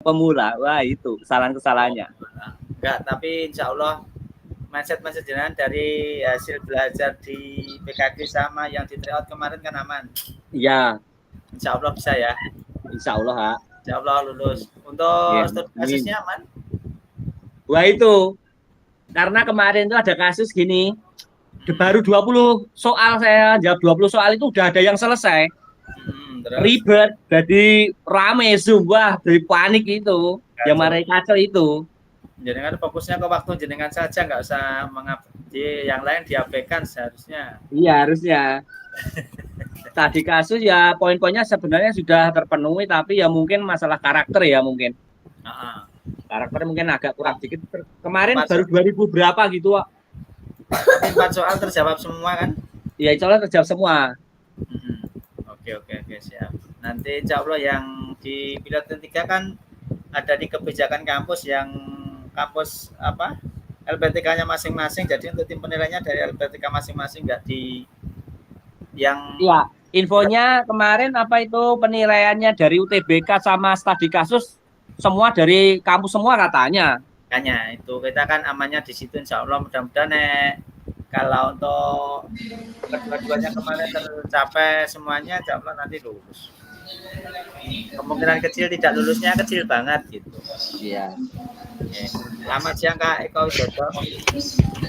pemula. Wah, itu kesalahan-kesalahannya. Enggak, tapi insya Allah mindset jenengan dari hasil belajar di PKG sama yang di tryout kemarin kan aman. Iya. Insya Allah bisa ya. Insya Allah, ha. Insya Allah lulus. Untuk studi kasusnya aman? Wah, itu. Karena kemarin itu ada kasus gini. Baru 20 soal saya jawab 20 soal itu udah ada yang selesai. Terus? Ribet, jadi rame semua, dari panik itu. Kacau. Yang marahin kacau itu. Jenengan fokusnya ke waktu jenengan saja, nggak usah mengabdi yang lain diabaikan seharusnya. Iya, harusnya. Tadi kasus ya poin-poinnya sebenarnya sudah terpenuhi, tapi ya mungkin masalah karakter ya mungkin. Karakter mungkin agak kurang dikit. Kemarin baru 2000 berapa gitu, Wak. 4 soal terjawab semua kan? Iya, insya Allah terjawab semua. Oke, siap. Nanti insya Allah yang di pilot ketiga kan ada di kebijakan kampus yang kampus apa LPTK-nya masing-masing, jadi untuk tim penilainya dari LPTK masing-masing, nggak di yang ya infonya kemarin apa itu penilaiannya dari UTBK sama studi kasus semua dari kampus semua katanya itu kita kan amannya di situ insya Allah. Mudah-mudahan kalau untuk kedua-duanya kemarin tercapai semuanya, insya Allah nanti lulus. Kemungkinan kecil tidak lulusnya kecil banget gitu. Iya. Selamat siang Kak Eko Widodo.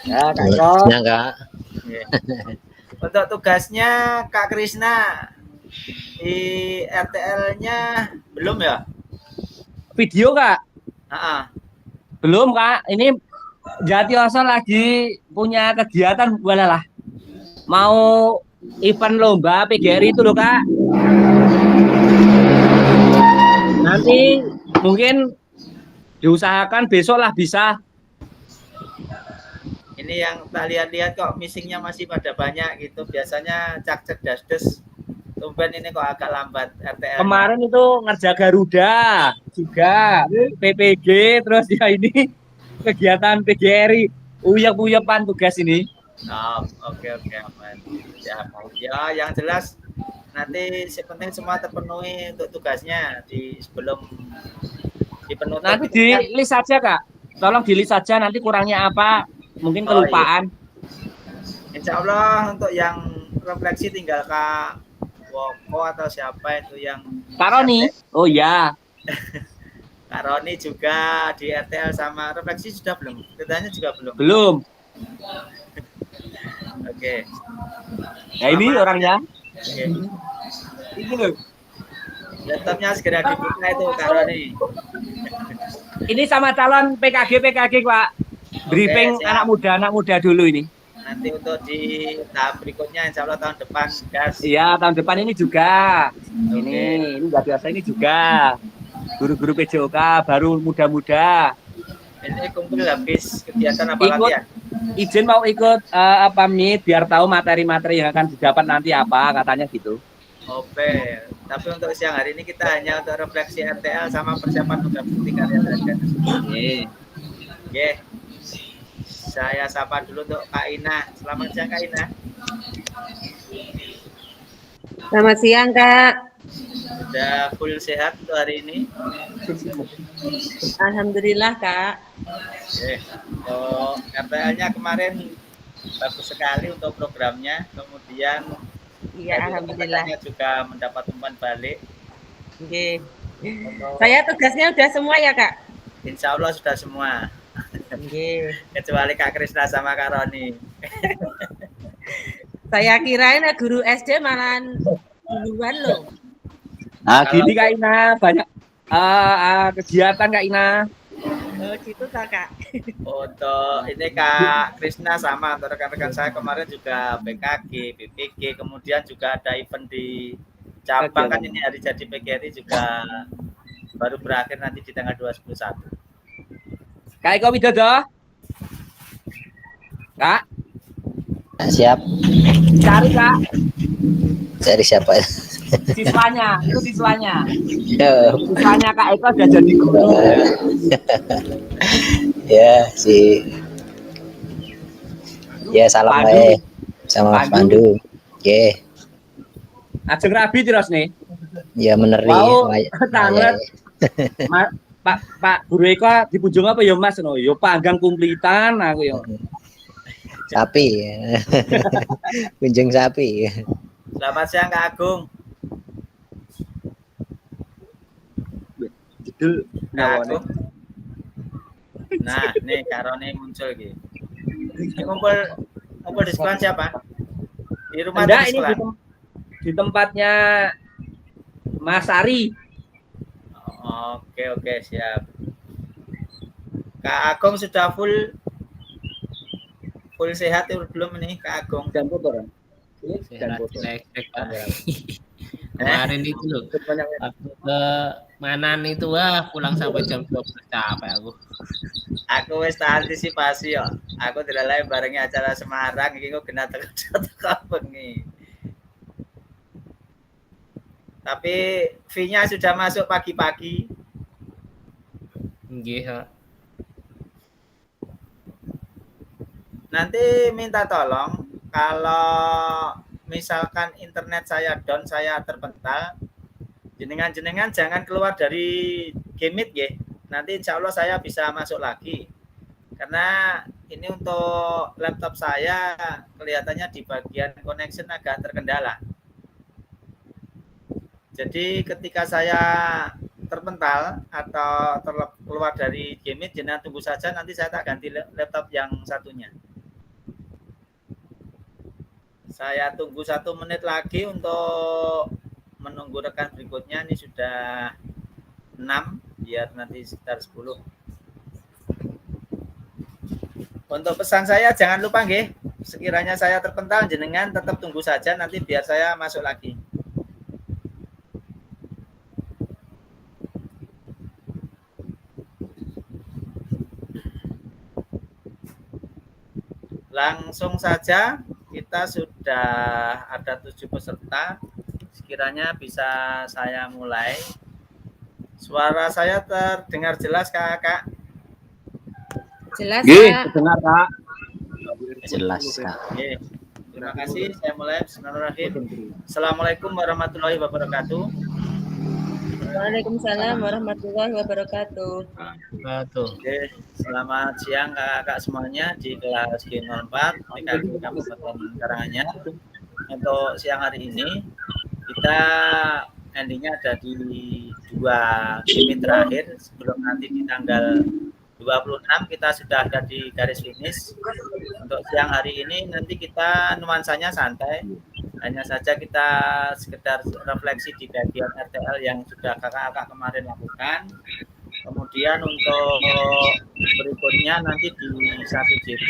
Ya, Kak Eko. Ya, Kak. Untuk tugasnya Kak Krisna di RTL-nya belum ya? Video, Kak? Belum, Kak. Ini Jatioso lagi punya kegiatan lah. Mau event lomba PGRI itu loh, Kak. Nanti mungkin diusahakan besok lah bisa. Ini yang tak lihat-lihat kok missingnya masih pada banyak gitu. Biasanya cak das. Tumben ini kok agak lambat RTL. Kemarin itu ngerja Garuda juga, PPG, terus ya ini kegiatan PGRI, uyap-uyapan tugas ini. Oke, aman. Ya, yang jelas nanti penting semua terpenuhi untuk tugasnya sebelum dipenuhi. Nanti di list saja, Kak. Tolong di list saja nanti kurangnya apa, mungkin kelupaan. Iya. Insya Allah untuk yang refleksi tinggal Kak Woko atau siapa itu yang Kak Roni. Oh ya. Kak Roni juga di RTL sama refleksi sudah belum? Katanya juga belum. Belum. Oke. Ya ini orangnya. Oke. Ini loh. Laptopnya segera dibuka itu Kak Roni. Ini sama calon PKG Pak. Briefing anak muda dulu ini. Nanti untuk di tahap berikutnya insya Allah tahun depan gas. Iya, tahun depan ini juga. Ini nggak biasa ini juga. Guru-guru PJOK baru muda-muda. Ini kumpul habis kegiatan apa latihan? Izin mau ikut apa nih biar tahu materi-materi yang akan didapat nanti apa katanya gitu. Oke, tapi untuk siang hari ini kita hanya untuk refleksi RTL sama persiapan udah bukti karya saja. Oke. Saya sapa dulu untuk Kak Ina. Selamat siang Kak Ina. Selamat siang Kak. Sudah full sehat untuk hari ini? Alhamdulillah Kak. Oke. Untuk RTL-nya kemarin bagus sekali untuk programnya. Kemudian iya, alhamdulillah juga mendapat umpan balik. Oke. Saya tugasnya udah semua ya Kak? Insya Allah sudah semua. Oke. Kecuali Kak Krisna sama Kak Roni. Saya kirain guru SD malahan duluan loh. Nah, gini Kak Ina, banyak kegiatan Kak Ina. Oh gitu Kak. Untuk ini Kak Krisna sama rekan-rekan saya kemarin juga PKG, PPG, kemudian juga ada event di cabang kan ini hari jadi PGRI juga baru berakhir nanti di tanggal 21. Kak Eko Widodo. Kak. Siap. Cari Kak. Cari siapa? Siswanya, itu siswanya. Ya. Siswanya Kak Eko udah jadi guru. Ya, Ya, salam wae sama Mas Pandu. Oke. Ajeng rabi terus nih. Ya meneri. Wow, tangan. Pak Guru Eko dipujung apa ya Mas no? Yo panggang kumplitan aku yo. Sapi. Kunjung sapi. Selamat siang Kak Agung. Judul Kak Agung. Nah, nih Kak Roni muncul gitu. Ngumpul di sekolah siapa? Di rumah Enggak, di ini sekolah? di tempatnya Mas Ari. Oke, siap. Kak Agung sudah full sehat belum nih Kak Agung? Dan kotor. Sehat, lek, kemarin itu loh, aku ke Manan itu pulang sampai jam 12 capek aku. Aku wis tak antisipasi yo. Aku tidak lain barengi acara Semarang iki kok kena teko bengi. Tapi fee-nya sudah masuk pagi-pagi. Nggih, Nanti minta tolong kalau misalkan internet saya down, saya terpental, jenengan jangan keluar dari Gmeet ya. Nanti insya Allah saya bisa masuk lagi. Karena ini untuk laptop saya kelihatannya di bagian connection agak terkendala. Jadi ketika saya terpental atau keluar dari Gmeet, jenengan tunggu saja, nanti saya tak ganti laptop yang satunya. Saya tunggu 1 menit lagi untuk menunggu rekan berikutnya. Ini sudah 6, biar nanti sekitar 10. Untuk pesan saya jangan lupa nggih, sekiranya saya terpental jenengan tetap tunggu saja, nanti biar saya masuk lagi. Langsung saja, kita sudah ada 7 peserta. Sekiranya bisa saya mulai. Suara saya terdengar jelas Kakak? Jelas, Kak. Dengar, Kak. Jelas, Kak. Oke. Terima kasih. Saya mulai. Bismillahirrahmanirrahim. Assalamualaikum warahmatullahi wabarakatuh. Waalaikumsalam warahmatullahi wabarakatuh. Oke, selamat siang kakak-kakak semuanya di kelas G04 PKG Kabupaten Karanganyar. Untuk siang hari ini kita endingnya ada di 2 game terakhir, sebelum nanti di tanggal 26 kita sudah ada di garis finish. Untuk siang hari ini nanti kita nuansanya santai. Hanya saja kita sekedar refleksi di bagian RTL yang sudah kakak-kakak kemarin lakukan. Kemudian untuk berikutnya nanti di 1JP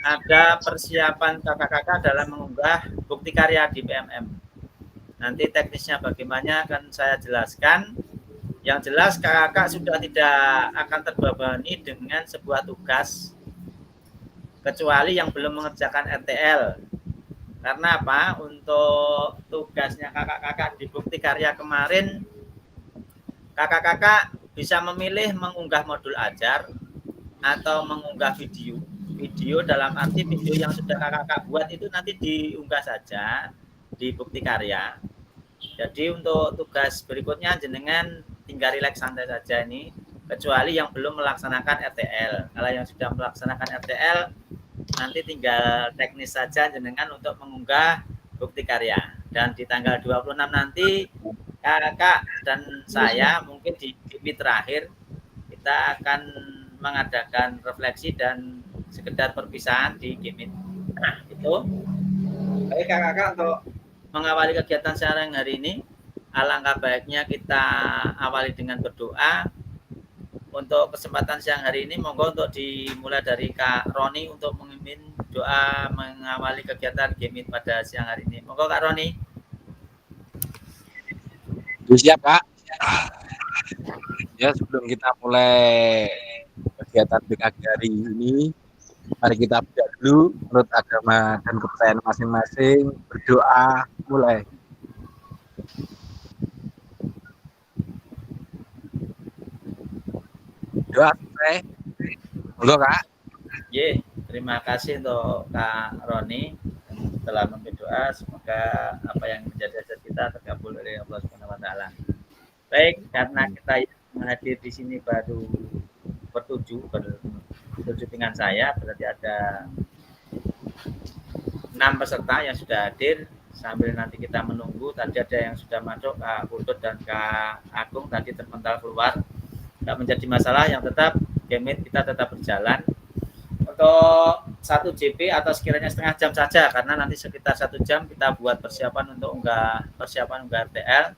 ada persiapan kakak-kakak dalam mengunggah bukti karya di PMM. Nanti teknisnya bagaimana akan saya jelaskan. Yang jelas kakak-kakak sudah tidak akan terbebani dengan sebuah tugas kecuali yang belum mengerjakan RTL. Karena apa? Untuk tugasnya kakak-kakak di bukti karya kemarin, kakak-kakak bisa memilih mengunggah modul ajar atau mengunggah video. Video dalam arti video yang sudah kakak-kakak buat itu nanti diunggah saja di bukti karya. Jadi untuk tugas berikutnya jenengan tinggal rileks santai saja ini, kecuali yang belum melaksanakan RTL. Kalau yang sudah melaksanakan RTL, nanti tinggal teknis saja jenengan untuk mengunggah bukti karya. Dan di tanggal 26 nanti kakak dan saya mungkin di GP terakhir kita akan mengadakan refleksi dan sekedar perpisahan di GP. Nah, itu. Baik kakak untuk mengawali kegiatan siang hari ini, alangkah baiknya kita awali dengan berdoa. Untuk kesempatan siang hari ini, monggo untuk dimulai dari Kak Roni untuk memimpin doa mengawali kegiatan Gmeet pada siang hari ini. Monggo Kak Roni. Siap Kak. Ya, sebelum kita mulai kegiatan PKG hari ini, mari kita berdoa dulu menurut agama dan kepercayaan masing-masing. Berdoa, mulai. Doa selesai. Monggo Kak. Ye, terima kasih untuk Kak Roni telah berdoa. Semoga apa yang menjadi hajat kita terkabul oleh Allah Subhanahu wa taala. Baik, karena kita hadir di sini baru bertujuh dengan saya, berarti ada 6 peserta yang sudah hadir. Sambil nanti kita menunggu, tadi ada yang sudah masuk, Kak Putut dan Kak Agung tadi terpental keluar. Tidak menjadi masalah, yang tetap game kita tetap berjalan. Untuk 1 JP atau sekiranya setengah jam saja, karena nanti sekitar 1 jam kita buat persiapan untuk unggah RTL.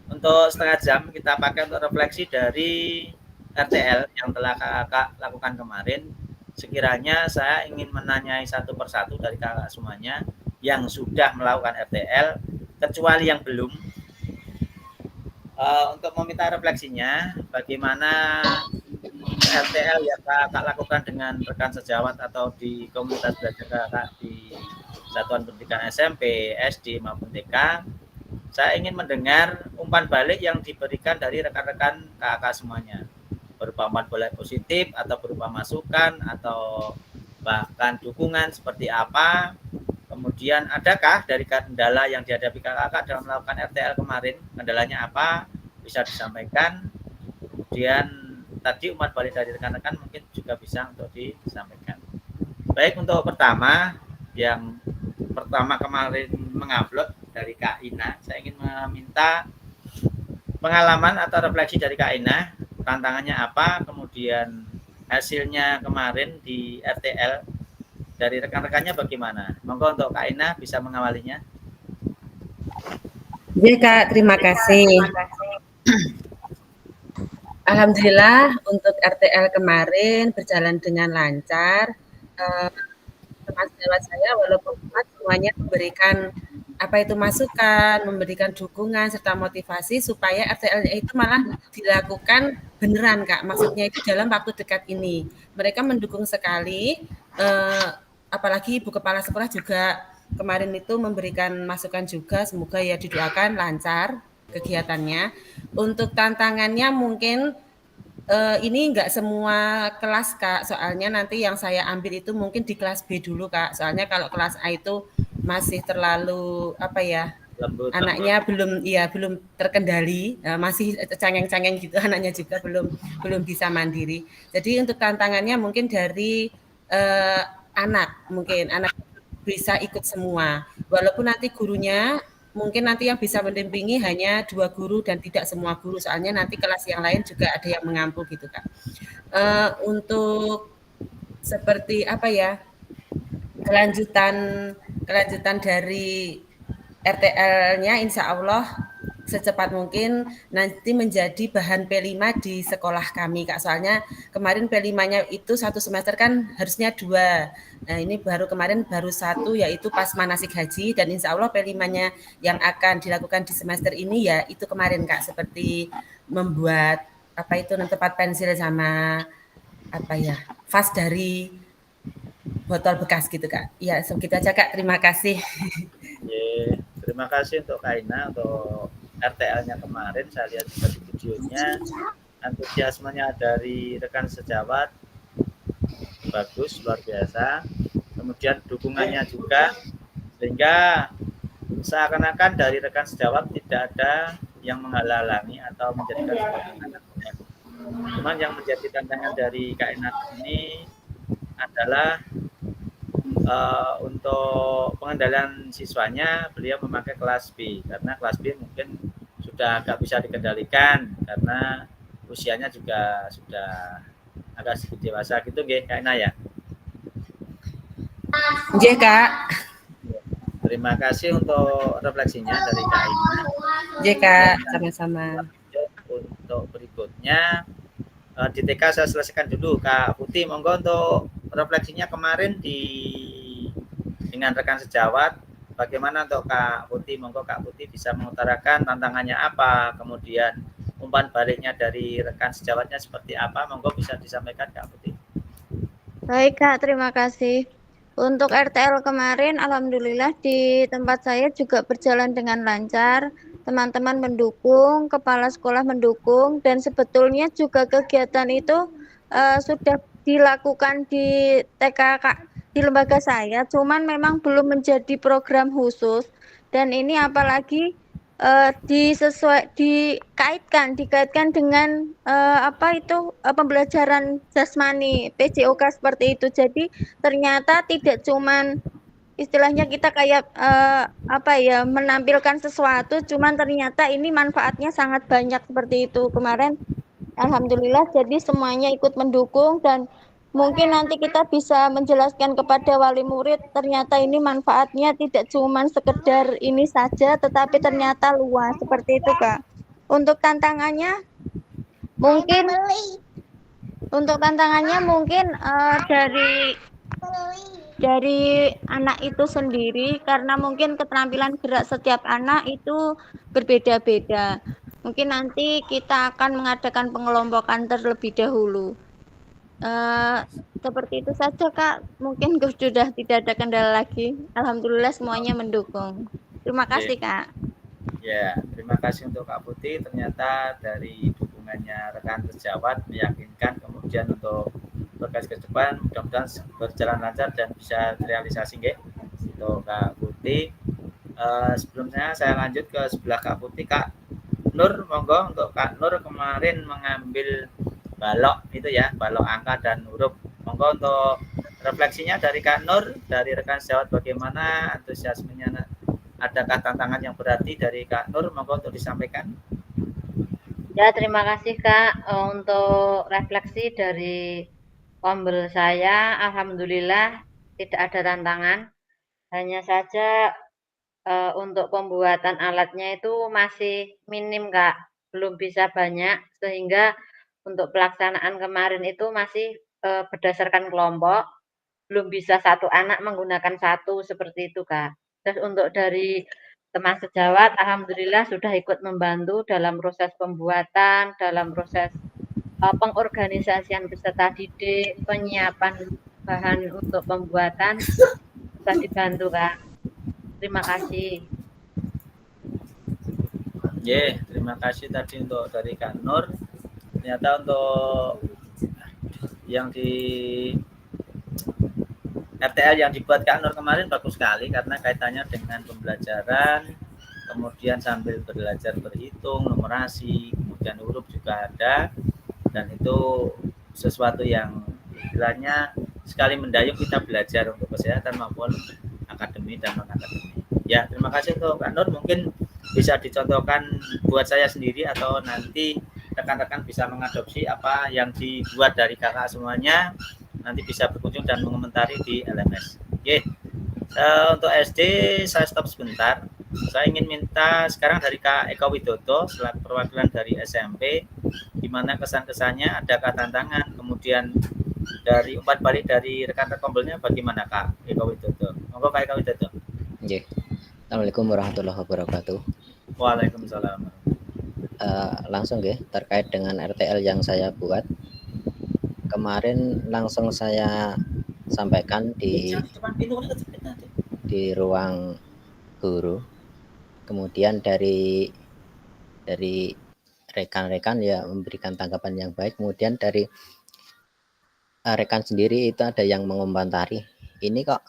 Untuk setengah jam kita pakai untuk refleksi dari RTL yang telah kakak lakukan kemarin. Sekiranya saya ingin menanyai satu persatu dari kakak semuanya yang sudah melakukan RTL, kecuali yang belum, untuk meminta refleksinya bagaimana RTL yang kakak lakukan dengan rekan sejawat atau di komunitas belajar kakak di satuan pendidikan SMP, SD maupun TK. Saya ingin mendengar umpan balik yang diberikan dari rekan-rekan kakak semuanya, berupa umpan balik positif atau berupa masukan atau bahkan dukungan seperti apa. Kemudian adakah dari kendala yang dihadapi kakak dalam melakukan RTL kemarin, kendalanya apa, bisa disampaikan. Kemudian tadi umpan balik dari rekan-rekan mungkin juga bisa untuk disampaikan. Baik, untuk yang pertama kemarin mengupload dari Kak Ina, saya ingin meminta pengalaman atau refleksi dari Kak Ina, tantangannya apa, kemudian hasilnya kemarin di RTL dari rekan-rekannya bagaimana. Monggo untuk Kak Ina bisa mengawalinya. Ya Kak, terima kasih. Alhamdulillah untuk RTL kemarin berjalan dengan lancar. Teman sejawat saya walaupun semuanya memberikan masukan, memberikan dukungan serta motivasi supaya RTL-nya itu malah dilakukan beneran Kak. Maksudnya itu dalam waktu dekat ini. Mereka mendukung sekali, apalagi Ibu Kepala Sekolah juga kemarin itu memberikan masukan juga, semoga ya didoakan lancar kegiatannya. Untuk tantangannya mungkin ini enggak semua kelas Kak, soalnya nanti yang saya ambil itu mungkin di kelas B dulu Kak, soalnya kalau kelas A itu masih terlalu anaknya belum terkendali, masih cengeng-cengeng gitu anaknya juga belum bisa mandiri. Jadi untuk tantangannya mungkin dari anak bisa ikut semua, walaupun nanti gurunya mungkin nanti yang bisa mendampingi hanya 2 guru dan tidak semua guru, soalnya nanti kelas yang lain juga ada yang mengampu gitu Kak. Untuk seperti kelanjutan dari RTL-nya insya Allah secepat mungkin nanti menjadi bahan P5 di sekolah kami Kak. Soalnya kemarin P5-nya itu 1 semester kan harusnya 2. Nah ini kemarin baru 1 yaitu pas manasik haji, dan insya Allah P5-nya yang akan dilakukan di semester ini ya itu kemarin Kak, seperti membuat tempat pensil sama vas dari botol bekas gitu Kak. Ya segitu aja Kak, terima kasih. Terima kasih untuk Kak Ina untuk RTL-nya kemarin. Saya lihat di videonya, antusiasmenya dari rekan sejawat bagus, luar biasa. Kemudian dukungannya juga, sehingga seakan-akan dari rekan sejawat tidak ada yang menghalang-halangi atau menjadikan sebuah tantangan. Cuman yang menjadi tantangan dari Kak Ina ini adalah untuk pengendalian siswanya, beliau memakai kelas B, karena kelas B mungkin sudah agak bisa dikendalikan karena usianya juga sudah agak sedikit dewasa gitu nggih Kak Ina ya. Nggih Kak. Terima kasih untuk refleksinya dari Kak Ina. Nggih Kak, sama-sama. Untuk berikutnya di TK saya selesaikan dulu. Kak Putih, monggo untuk refleksinya kemarin dengan rekan sejawat. Bagaimana untuk Kak Putih? Monggo Kak Putih bisa mengutarakan tantangannya apa, kemudian umpan baliknya dari rekan sejawatnya seperti apa. Monggo bisa disampaikan Kak Putih. Baik Kak, terima kasih. Untuk RTL kemarin, alhamdulillah di tempat saya juga berjalan dengan lancar. Teman-teman mendukung, kepala sekolah mendukung, dan sebetulnya juga kegiatan itu sudah dilakukan di TK di lembaga saya, cuman memang belum menjadi program khusus. Dan ini apalagi dikaitkan dengan pembelajaran jasmani PJOK seperti itu. Jadi ternyata tidak cuman istilahnya kita kayak menampilkan sesuatu, cuman ternyata ini manfaatnya sangat banyak seperti itu. Kemarin alhamdulillah jadi semuanya ikut mendukung dan mungkin nanti kita bisa menjelaskan kepada wali murid ternyata ini manfaatnya tidak cuma sekedar ini saja tetapi ternyata luas seperti itu Kak. Untuk tantangannya mungkin dari anak itu sendiri karena mungkin keterampilan gerak setiap anak itu berbeda-beda. Mungkin nanti kita akan mengadakan pengelompokan terlebih dahulu. Seperti itu saja Kak. Mungkin sudah tidak ada kendala lagi. Alhamdulillah semuanya mendukung. Terima kasih Kak. Ya, terima kasih untuk Kak Putih. Ternyata dari dukungannya rekan sejawat meyakinkan, kemudian untuk berkas ke depan mudah-mudahan berjalan lancar dan bisa terrealisasi nggih. Untuk Kak Putih. Sebelumnya saya lanjut ke sebelah Kak Putih. Kak Nur, monggo untuk Kak Nur kemarin mengambil balok itu ya, balok angka dan huruf. Monggo untuk refleksinya dari Kak Nur, dari rekan sejawat bagaimana antusiasmenya, adakah tantangan yang berarti dari Kak Nur, monggo untuk disampaikan. Ya, terima kasih Kak untuk refleksi dari Ombel saya. Alhamdulillah tidak ada tantangan, hanya saja untuk pembuatan alatnya itu masih minim Kak, belum bisa banyak, sehingga untuk pelaksanaan kemarin itu masih berdasarkan kelompok, belum bisa satu anak menggunakan satu seperti itu Kak. Terus untuk dari teman sejawat, alhamdulillah sudah ikut membantu dalam proses pembuatan, dalam proses pengorganisasian peserta didik, penyiapan bahan untuk pembuatan, sudah dibantu Kak. Terima kasih. Terima kasih tadi untuk dari Kak Nur. Ternyata untuk yang di RTL yang dibuat Kak Nur kemarin bagus sekali karena kaitannya dengan pembelajaran, kemudian sambil belajar berhitung, numerasi, kemudian huruf juga ada, dan itu sesuatu yang istilahnya sekali mendayung kita belajar untuk kesehatan maupun akademi dan non-akademi. Ya, terima kasih untuk Kak Nur. Mungkin bisa dicontohkan buat saya sendiri atau nanti rekan-rekan bisa mengadopsi apa yang dibuat dari kakak semuanya, nanti bisa berkunjung dan mengomentari di LMS. Untuk SD saya stop sebentar. Saya ingin minta sekarang dari Kak Eko Widodo selaku perwakilan dari SMP, gimana kesan-kesannya, adakah tantangan, kemudian dari umpan balik dari rekan-rekan Ombelnya bagaimana Kak Eko Widodo? Monggo Kak Eko Widodo. Assalamualaikum warahmatullahi wabarakatuh. Waalaikumsalam. Langsung terkait dengan RTL yang saya buat kemarin, langsung saya sampaikan di ruang guru, kemudian dari rekan-rekan ya memberikan tanggapan yang baik, kemudian dari rekan sendiri itu ada yang mengomentari, ini kok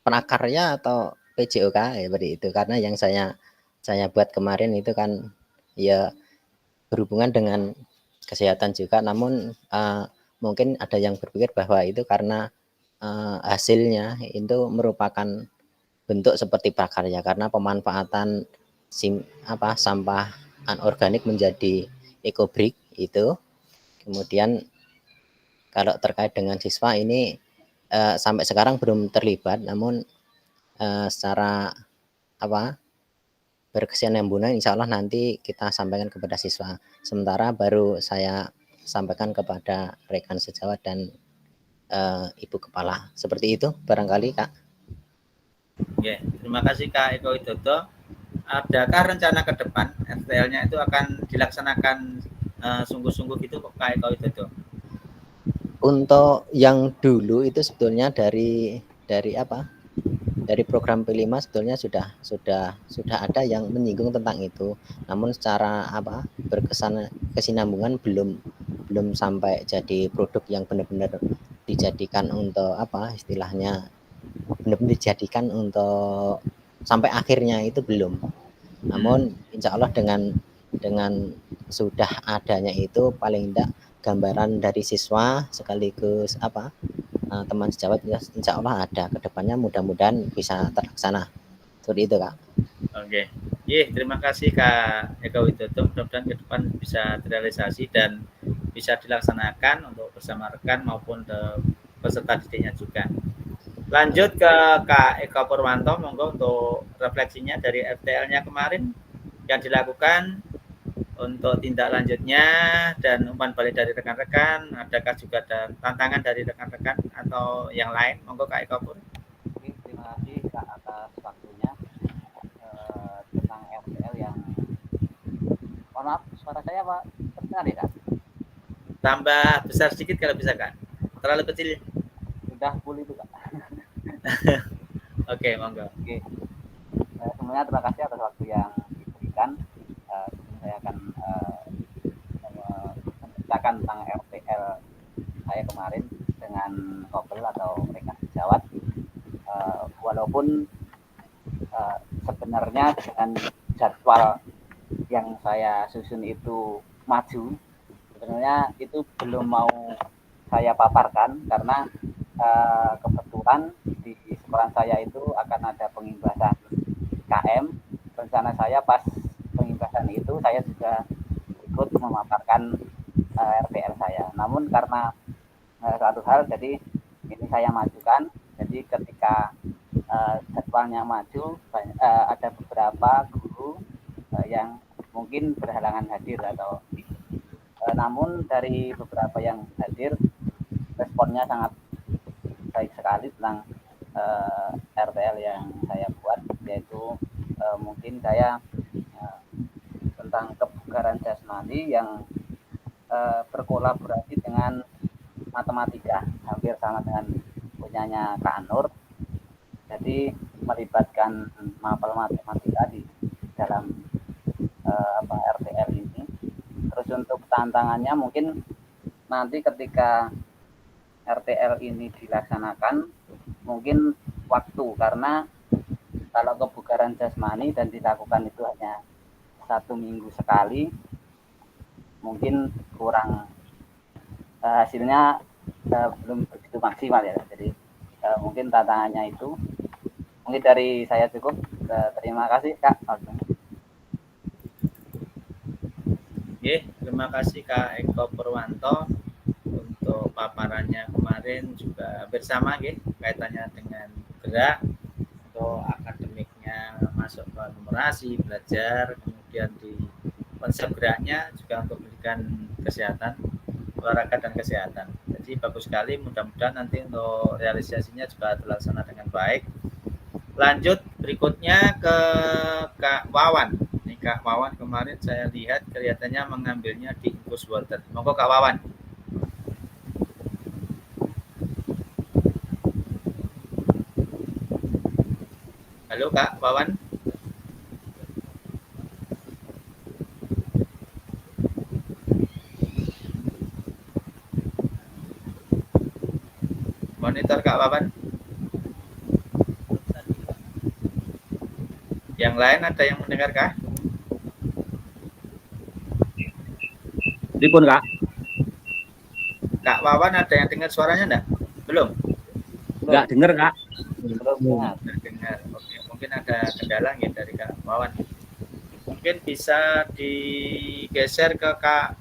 prakarya atau PJOK seperti itu, karena yang saya buat kemarin itu kan ya berhubungan dengan kesehatan juga, namun mungkin ada yang berpikir bahwa itu karena hasilnya itu merupakan bentuk seperti prakarya karena pemanfaatan sampah anorganik menjadi ekobrik itu. Kemudian kalau terkait dengan siswa ini sampai sekarang belum terlibat, namun secara berkesinambungan insya Allah nanti kita sampaikan kepada siswa, sementara baru saya sampaikan kepada rekan sejawat dan Ibu Kepala. Seperti itu barangkali Kak. Terima kasih Kak Eko Widodo. Adakah rencana ke depan RTL-nya itu akan dilaksanakan sungguh-sungguh gitu Kak Eko Widodo? Untuk yang dulu itu sebetulnya dari program P5 sebetulnya sudah ada yang menyinggung tentang itu, namun secara kesinambungan belum sampai jadi produk yang benar-benar dijadikan untuk istilahnya benar-benar dijadikan untuk sampai akhirnya itu belum. Namun insya Allah dengan sudah adanya itu paling tidak gambaran dari siswa sekaligus teman sejawat ya, insya Allah ada kedepannya, mudah-mudahan bisa terlaksana seperti itu Kak. Oke, terima kasih Kak Eka Widodo. Mudah-mudahan ke depan bisa terrealisasi dan bisa dilaksanakan untuk bersama rekan maupun peserta didiknya juga. Lanjut ke Kak Eka Purwanto, monggo untuk refleksinya dari RTL-nya kemarin yang dilakukan, untuk tindak lanjutnya dan umpan balik dari rekan-rekan. Adakah juga ada tantangan dari rekan-rekan atau yang lain? Monggo Kak Eka Pur. Terima kasih Kak atas waktunya tentang RTL yang, mohon maaf suara saya Pak terdengar ya Kak? Tambah besar sedikit kalau bisa Kak, terlalu kecil. Sudah full itu Kak. Oke, monggo. Oke. Semuanya terima kasih atas waktu yang diberikan. Saya akan menceritakan tentang RTL saya kemarin dengan Kobel atau rekan sejawat. Walaupun sebenarnya dengan jadwal yang saya susun itu maju, sebenarnya itu belum mau saya paparkan karena kebetulan di sekolah saya itu akan ada pengimbasan KM. Rencana saya pas pengimbasan itu saya juga ikut memaparkan RTL saya. Namun karena satu hal, jadi ini saya majukan. Jadi ketika jadwalnya maju, ada beberapa guru yang mungkin berhalangan hadir atau namun dari beberapa yang hadir responnya sangat baik sekali tentang RTL yang saya buat, yaitu mungkin saya tentang kebugaran jasmani yang berkolaborasi dengan matematika, hampir sama dengan punyanya Kak Nur. Jadi melibatkan mapel matematika di dalam RTL ini. Terus untuk tantangannya mungkin nanti ketika RTL ini dilaksanakan mungkin waktu, karena kalau kebugaran jasmani dan dilakukan itu hanya 1 minggu sekali, mungkin kurang hasilnya belum begitu maksimal ya. Jadi mungkin tantangannya itu. Mungkin dari saya cukup. Terima kasih Kak. Terima kasih Kak Eko Purwanto untuk paparannya kemarin, juga bersama kaitannya dengan gerak untuk akademiknya, masuk ke numerasi, belajar, kemudian di konsep geraknya juga untuk pendidikan kesehatan, olahraga dan kesehatan. Jadi bagus sekali, mudah-mudahan nanti untuk realisasinya juga terlaksana dengan baik. Lanjut berikutnya ke Kak Wawan. Ini Kak Wawan kemarin saya lihat kelihatannya mengambilnya di infus water. Monggo Kak Wawan. Halo Kak Wawan. Monitor Kak Wawan. Yang lain ada yang mendengar Kak? Dipun Kak. Kak Wawan ada yang dengar suaranya enggak? Belum? Enggak dengar Kak. Belum dengar. Oke, mungkin ada kendala dari Kak Wawan. Mungkin bisa digeser ke Kak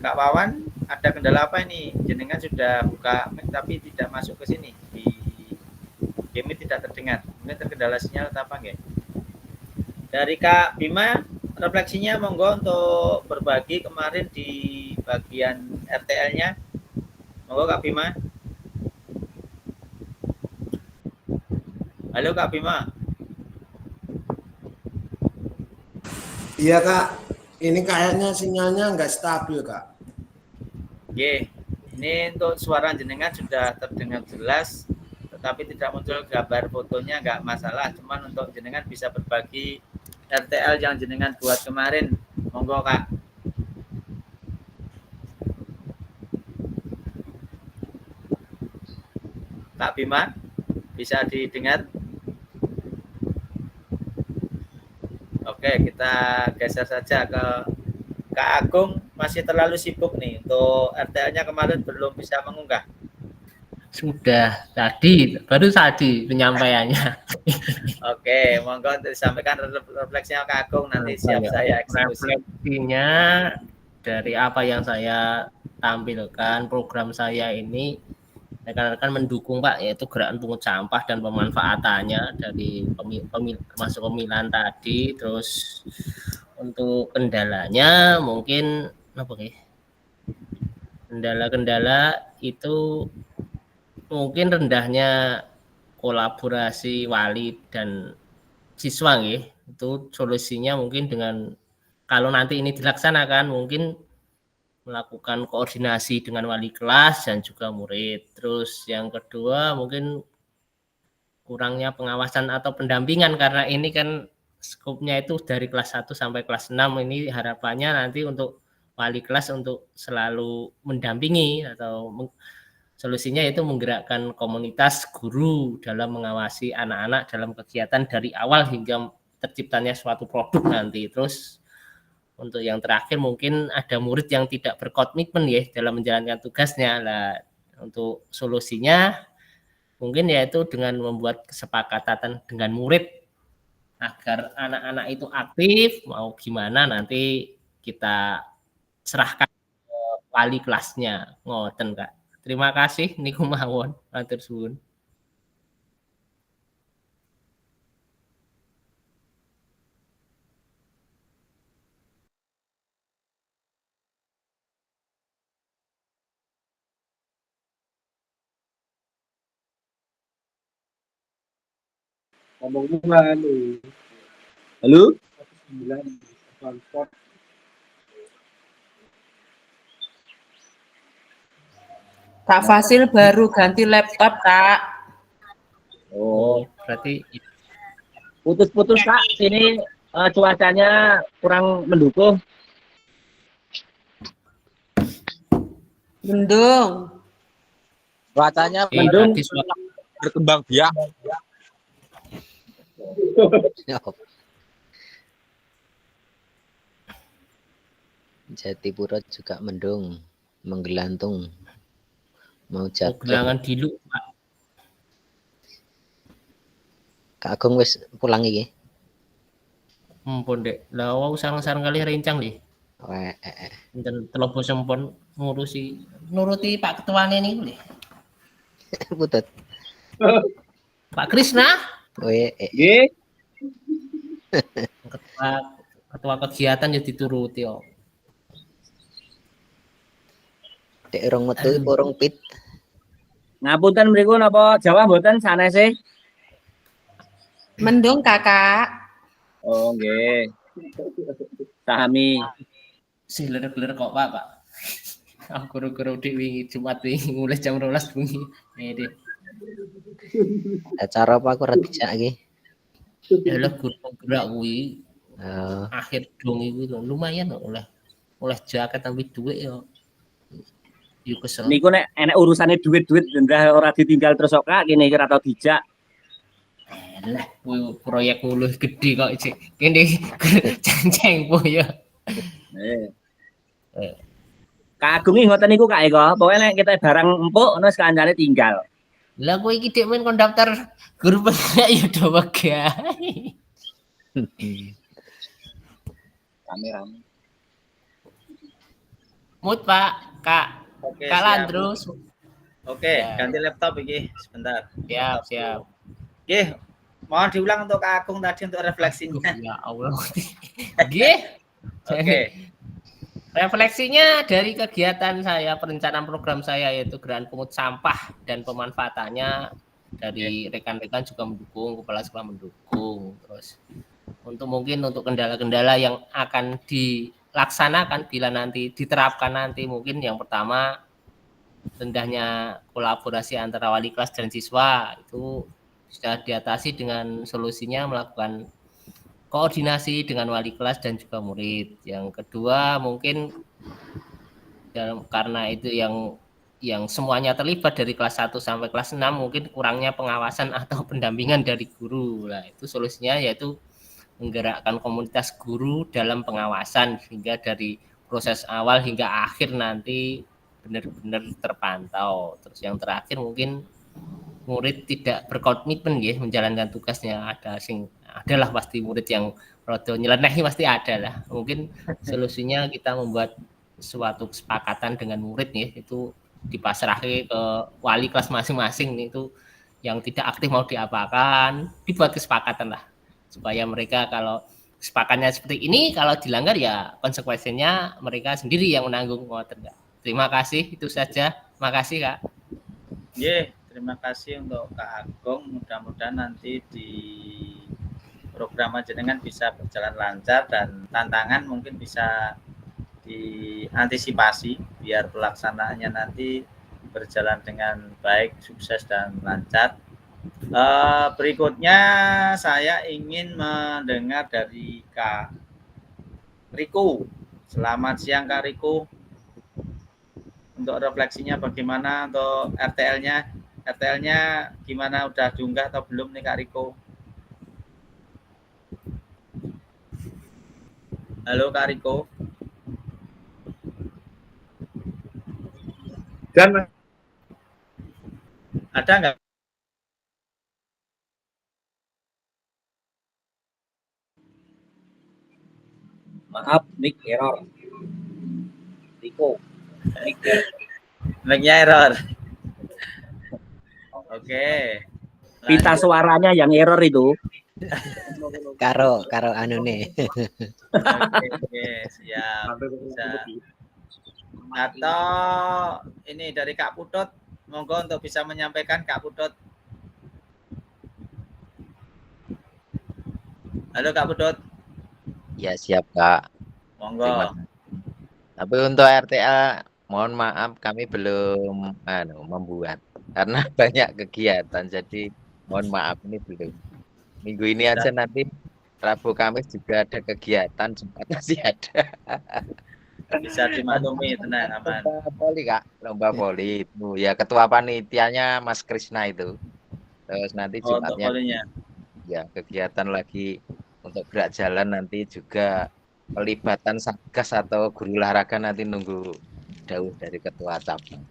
Wawan. Ada kendala apa ini? Jenengan sudah buka mic tapi tidak masuk ke sini. Di game tidak terdengar. Mungkin terkendala sinyal atau apa enggak? Dari Kak Bima, refleksinya monggo untuk berbagi kemarin di bagian RTL-nya. Monggo Kak Bima. Halo Kak Bima. Iya Kak, ini kayaknya sinyalnya nggak stabil Kak. Ini untuk suara jenengan sudah terdengar jelas, tetapi tidak muncul gambar fotonya, nggak masalah. Cuman untuk jenengan bisa berbagi RTL yang jenengan buat kemarin, monggo Kak. Kak Bima, bisa didengar? Oke, kita geser saja ke Kak Agung. Masih terlalu sibuk nih untuk RTL-nya kemarin belum bisa mengunggah. Sudah baru tadi penyampaiannya. Oke, monggo disampaikan refleksinya Kak Agung, nanti siap saya eksekusi. Refleksinya dari apa yang saya tampilkan, program saya ini rekan-rekan mendukung Pak, yaitu gerakan pungut sampah dan pemanfaatannya dari termasuk pemilihan tadi. Terus untuk kendalanya mungkin apa ya? Kendala-kendala itu mungkin rendahnya kolaborasi wali dan siswa nggih. Itu solusinya mungkin dengan kalau nanti ini dilaksanakan mungkin melakukan koordinasi dengan wali kelas dan juga murid. Terus yang kedua mungkin kurangnya pengawasan atau pendampingan karena ini kan skupnya itu dari kelas 1 sampai kelas 6. Ini harapannya nanti untuk wali kelas untuk selalu mendampingi atau solusinya itu menggerakkan komunitas guru dalam mengawasi anak-anak dalam kegiatan dari awal hingga terciptanya suatu produk nanti. Terus untuk yang terakhir mungkin ada murid yang tidak berkomitmen ya dalam menjalankan tugasnya. Lah untuk solusinya mungkin yaitu dengan membuat kesepakatan dengan murid agar anak-anak itu aktif, mau gimana nanti kita serahkan ke wali kelasnya. Ngoten Kak. Terima kasih niku mawon. Matur suwun. Halo? Kak Fasil baru ganti laptop, Kak. Oh, berarti Putus-putus Kak, ini cuacanya kurang mendukung. Mendung. Cuacanya mendung, berkembang biak. Jatipura juga mendung, menggelantung, mau jatuh. Gelangan dilu, Pak. Kak Agung wis pulang iki. Mumpun Dek. Lah wau sareng-sareng kali rencang nggih. Enten telobo sempon nuruti Pak Ketuane niku nggih. Putut. Pak Krisna. Nggih. Ketua kegiatan ya dituruti kok. Dek rong metu porong pit. Ngapunten mriku napa Jawa mboten sanese? Mendung, Kakak. Oh, nggih. Sami. Sing lerer-lerer kok Pak. Aku guru-guru dik wingi Jumat wingi mulai jam 12 bengi. Nek. Acara apa aku ora dijak iki? Ya lah guru gerak kuwi. Akhir dong itu lumayan kok oleh jaket tapi duit ya. Yuk kesel. Niku nek enek urusane duit-duit ndah ora ditinggal terus kok Kak kene iki ora tau dijak. Lah proyek nguluh gede kok cek. Kene canceng po ya. Kak Agung iki ngoten niku Kak Eko, pokoke nek kita barang empuk ngono kancane tinggal. Lah kowe iki dek men kon daftar guru penggerak ya do wegae. Rame-rame. Mut Pak, Kak. Oke, Kak Landrus. Oke, ganti laptop iki sebentar. Siap. Oke, mohon diulang untuk Kak Agung tadi untuk refleksinya. Ya Allah. Nggih. Oke. Refleksinya dari kegiatan saya, perencanaan program saya yaitu gerakan pungut sampah dan pemanfaatannya dari rekan-rekan juga mendukung, kepala sekolah mendukung. Terus mungkin untuk kendala-kendala yang akan dilaksanakan bila nanti diterapkan nanti mungkin yang pertama rendahnya kolaborasi antara wali kelas dan siswa itu sudah diatasi dengan solusinya melakukan koordinasi dengan wali kelas dan juga murid. Yang kedua mungkin karena itu yang semuanya terlibat dari kelas 1 sampai kelas 6 mungkin kurangnya pengawasan atau pendampingan dari guru. Nah, itu solusinya yaitu menggerakkan komunitas guru dalam pengawasan sehingga dari proses awal hingga akhir nanti benar-benar terpantau. Terus yang terakhir mungkin murid tidak berkomitmen ya menjalankan tugasnya, adalah pasti murid yang rodo nyeleneh pasti ada lah. Mungkin solusinya kita membuat suatu kesepakatan dengan murid ya, itu dipasrahkan ke wali kelas masing-masing itu yang tidak aktif mau diapakan, dibuat kesepakatan lah supaya mereka kalau kesepakatannya seperti ini, kalau dilanggar ya konsekuensinya mereka sendiri yang menanggung. Terima kasih, itu saja. Makasih Kak. Terima kasih untuk Kak Agung. Mudah-mudahan nanti di program jenengan bisa berjalan lancar dan tantangan mungkin bisa diantisipasi biar pelaksanaannya nanti berjalan dengan baik, sukses dan lancar. Berikutnya saya ingin mendengar dari Kak Riko. Selamat siang Kak Riko. Untuk refleksinya bagaimana untuk RTL-nya? RTL-nya gimana, udah diunggah atau belum nih Kak Riko? Halo Kak Riko. Dan ada nggak? Maaf, mic error. Riko. Mic-nya error. Oke. Pita suaranya yang error itu. Karo anune. Oke, siap. Bisa. Atau ini dari Kak Putut, monggo untuk bisa menyampaikan Kak Putut. Halo Kak Putut. Ya siap Kak. Monggo. Tapi untuk RTA mohon maaf kami belum membuat karena banyak kegiatan, jadi mohon maaf ini belum. Minggu ini aja, nanti Rabu Kamis juga ada kegiatan, Jumat masih ada. Bisa dimaklumi, tenang, aman. Lomba voli Kak, lomba voli itu ya, ketua panitianya Mas Krisna itu. Terus nanti Jumatnya ya kegiatan lagi untuk gerak jalan, nanti juga pelibatan satgas atau guru olahraga, nanti nunggu jauh dari ketua cabang.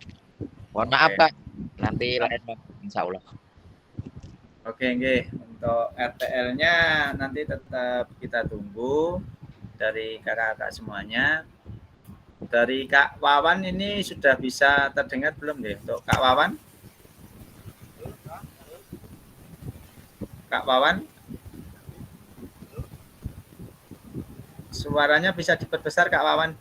Mohon maaf Kak, nanti lain waktu insya Allah. Oke, untuk RTL-nya nanti tetap kita tunggu dari kakak-kakak semuanya. Dari Kak Wawan ini sudah bisa terdengar belum deh untuk Kak Wawan? Kak Wawan? Suaranya bisa diperbesar Kak Wawan.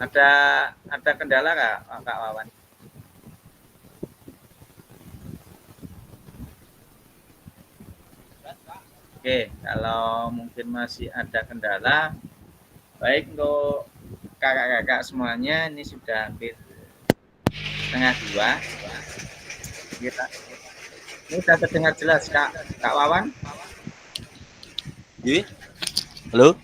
Ada kendala Kak Wawan? Oke, kalau mungkin masih ada kendala, baik untuk kakak-kakak semuanya, ini sudah hampir setengah 2. Ini sudah terdengar jelas Kak Wawan? Halo?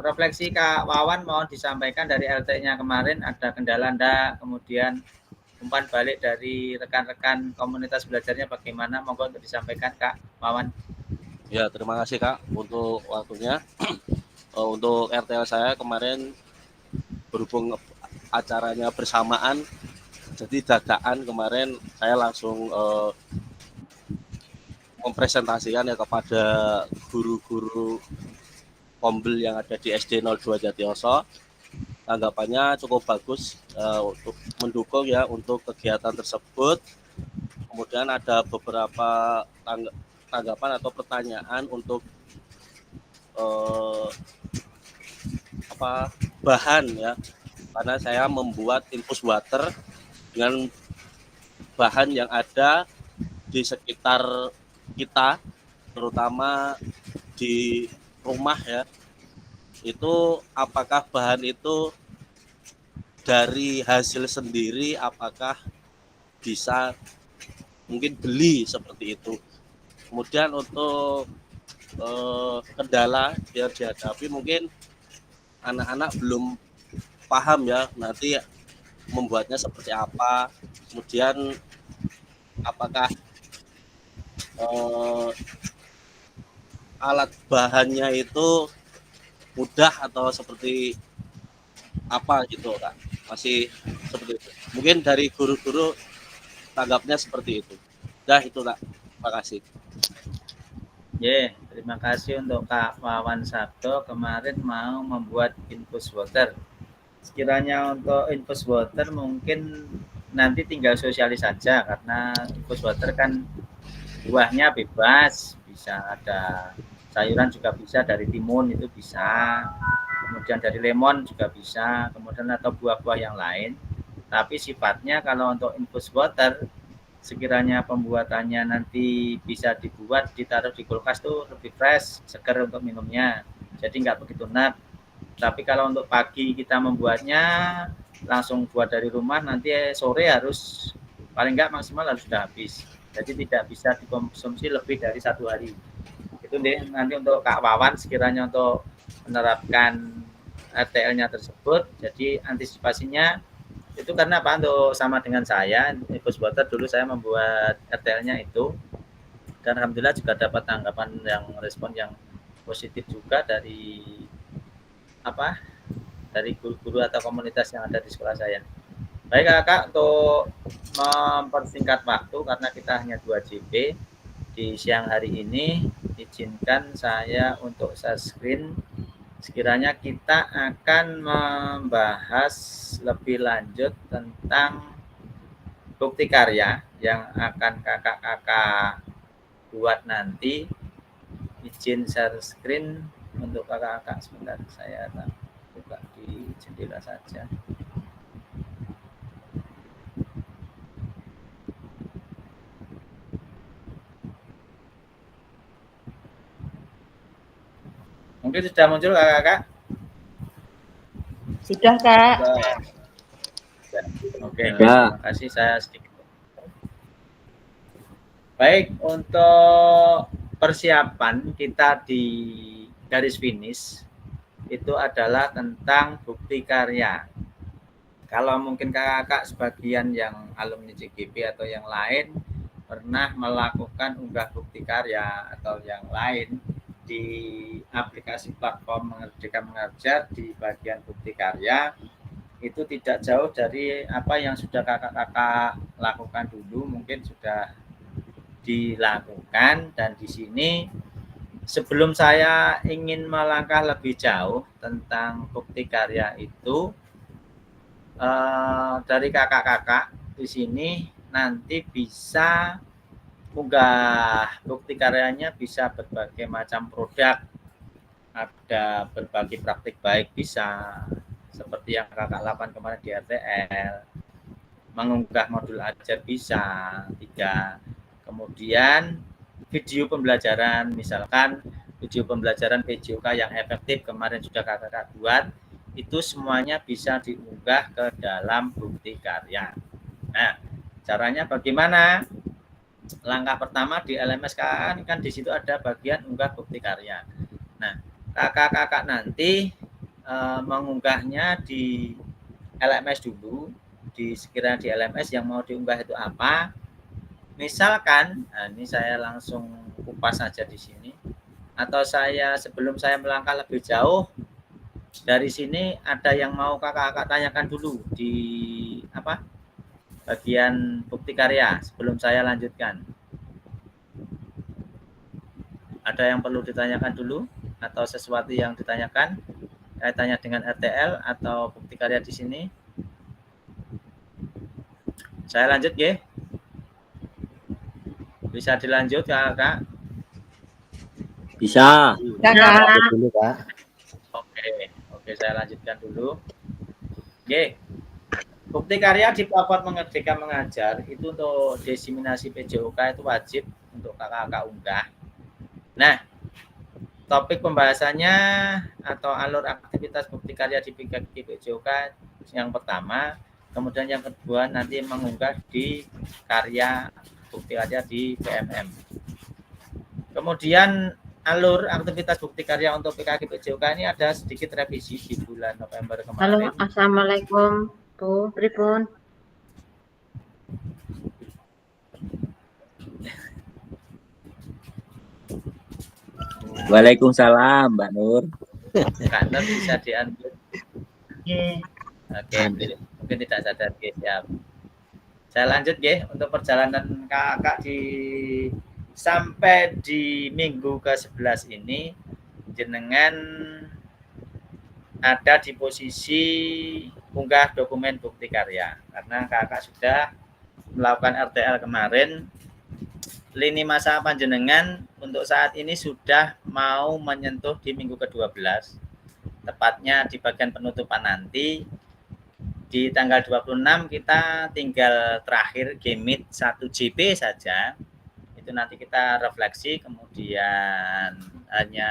Refleksi Kak Wawan mohon disampaikan dari LT-nya kemarin, ada kendala enggak, kemudian umpan balik dari rekan-rekan komunitas belajarnya bagaimana, monggo untuk disampaikan Kak Wawan. Ya, terima kasih Kak untuk waktunya. Untuk RTL saya kemarin berhubung acaranya bersamaan, jadi dadaan kemarin saya langsung mempresentasikan ya kepada guru-guru Kombel yang ada di SD 02 Jatioso. Tanggapannya cukup bagus untuk mendukung ya untuk kegiatan tersebut. Kemudian ada beberapa tanggapan atau pertanyaan untuk bahan ya, karena saya membuat infus water dengan bahan yang ada di sekitar kita, terutama di rumah ya. Itu apakah bahan itu dari hasil sendiri, apakah bisa mungkin beli seperti itu. Kemudian untuk kendala yang dihadapi mungkin anak-anak belum paham ya nanti membuatnya seperti apa, kemudian apakah alat bahannya itu mudah atau seperti apa gitu kan, masih seperti itu. Mungkin dari guru-guru tanggapnya seperti itu. Dah itu Kak, terima kasih. Terima kasih untuk Kak Wawan Sabto kemarin mau membuat infus water. Sekiranya untuk infus water mungkin nanti tinggal sosialis saja, karena infus water kan buahnya bebas, bisa ada sayuran juga bisa, dari timun itu bisa, kemudian dari lemon juga bisa, kemudian atau buah-buah yang lain. Tapi sifatnya kalau untuk infus water, sekiranya pembuatannya nanti bisa dibuat, ditaruh di kulkas tuh lebih fresh, segar untuk minumnya, jadi nggak begitu nat. Tapi kalau untuk pagi kita membuatnya langsung buat dari rumah, nanti sore harus paling nggak maksimal harus sudah habis, jadi tidak bisa dikonsumsi lebih dari 1 hari. Itu deh nanti untuk Kak Wawan sekiranya untuk menerapkan RTL-nya tersebut. Jadi antisipasinya itu karena apa, untuk sama dengan saya infus water dulu saya membuat RTL-nya itu, dan alhamdulillah juga dapat tanggapan yang respon yang positif juga dari dari guru-guru atau komunitas yang ada di sekolah saya. Baik Kakak, untuk mempersingkat waktu karena kita hanya 2 JP di siang hari ini, izinkan saya untuk share screen. Sekiranya kita akan membahas lebih lanjut tentang bukti karya yang akan kakak-kakak buat nanti. Izin share screen untuk kakak-kakak sebentar, saya buka di jendela saja. Mungkin sudah muncul kakak-kakak? Sudah Kak. Oke, terima kasih, saya sedikit. Baik, untuk persiapan kita di garis finish itu adalah tentang bukti karya. Kalau mungkin kakak-kakak sebagian yang alumni JGP atau yang lain pernah melakukan unggah bukti karya atau yang lain di aplikasi platform Merdeka Mengajar, di bagian bukti karya itu tidak jauh dari apa yang sudah kakak-kakak lakukan dulu, mungkin sudah dilakukan. Dan di sini sebelum saya ingin melangkah lebih jauh tentang bukti karya itu, dari kakak-kakak di sini nanti bisa unggah bukti karyanya, bisa berbagai macam produk, ada berbagi praktik baik bisa, seperti yang kakak lakukan kemarin di RTL, mengunggah modul ajar bisa 3, kemudian video pembelajaran, misalkan video pembelajaran PJOK yang efektif kemarin sudah kakak buat, itu semuanya bisa diunggah ke dalam bukti karya. Nah, caranya bagaimana? Langkah pertama di LMS kan di situ ada bagian unggah bukti karya. Nah, kakak-kakak nanti mengunggahnya di LMS dulu. Sekiranya di LMS yang mau diunggah itu apa? Misalkan, nah ini saya langsung kupas saja di sini. Atau sebelum saya melangkah lebih jauh, dari sini ada yang mau kakak-kakak tanyakan dulu di bagian bukti karya sebelum saya lanjutkan. Ada yang perlu ditanyakan dulu atau sesuatu yang ditanyakan kaitannya dengan RTL atau bukti karya di sini? Saya lanjut ya. Bisa dilanjut kakak? Bisa. Dulu, Kak. Oke, saya lanjutkan dulu. Oke. Bukti karya di platform Merdeka Mengajar itu untuk diseminasi PJOK itu wajib untuk kakak-kakak unggah. Nah, topik pembahasannya atau alur aktivitas bukti karya di PJOK yang pertama, kemudian yang kedua nanti mengunggah di karya bukti karya di PMM. Kemudian alur aktivitas bukti karya untuk PKG PJOK ini ada sedikit revisi di bulan November kemarin. Halo, assalamualaikum Bu Pripun. Waalaikumsalam Mbak Nur. Kak Nur bisa di-unmute. Oke, mungkin tidak sadar. Oke, siap. Saya lanjut ya untuk perjalanan kakak sampai di minggu ke-11 ini jenengan ada di posisi unggah dokumen bukti karya karena kakak sudah melakukan RTL kemarin. Lini masa panjenengan untuk saat ini sudah mau menyentuh di minggu ke-12, tepatnya di bagian penutupan nanti. Di tanggal 26 kita tinggal terakhir Gemit 1JP saja. Itu nanti kita refleksi, kemudian hanya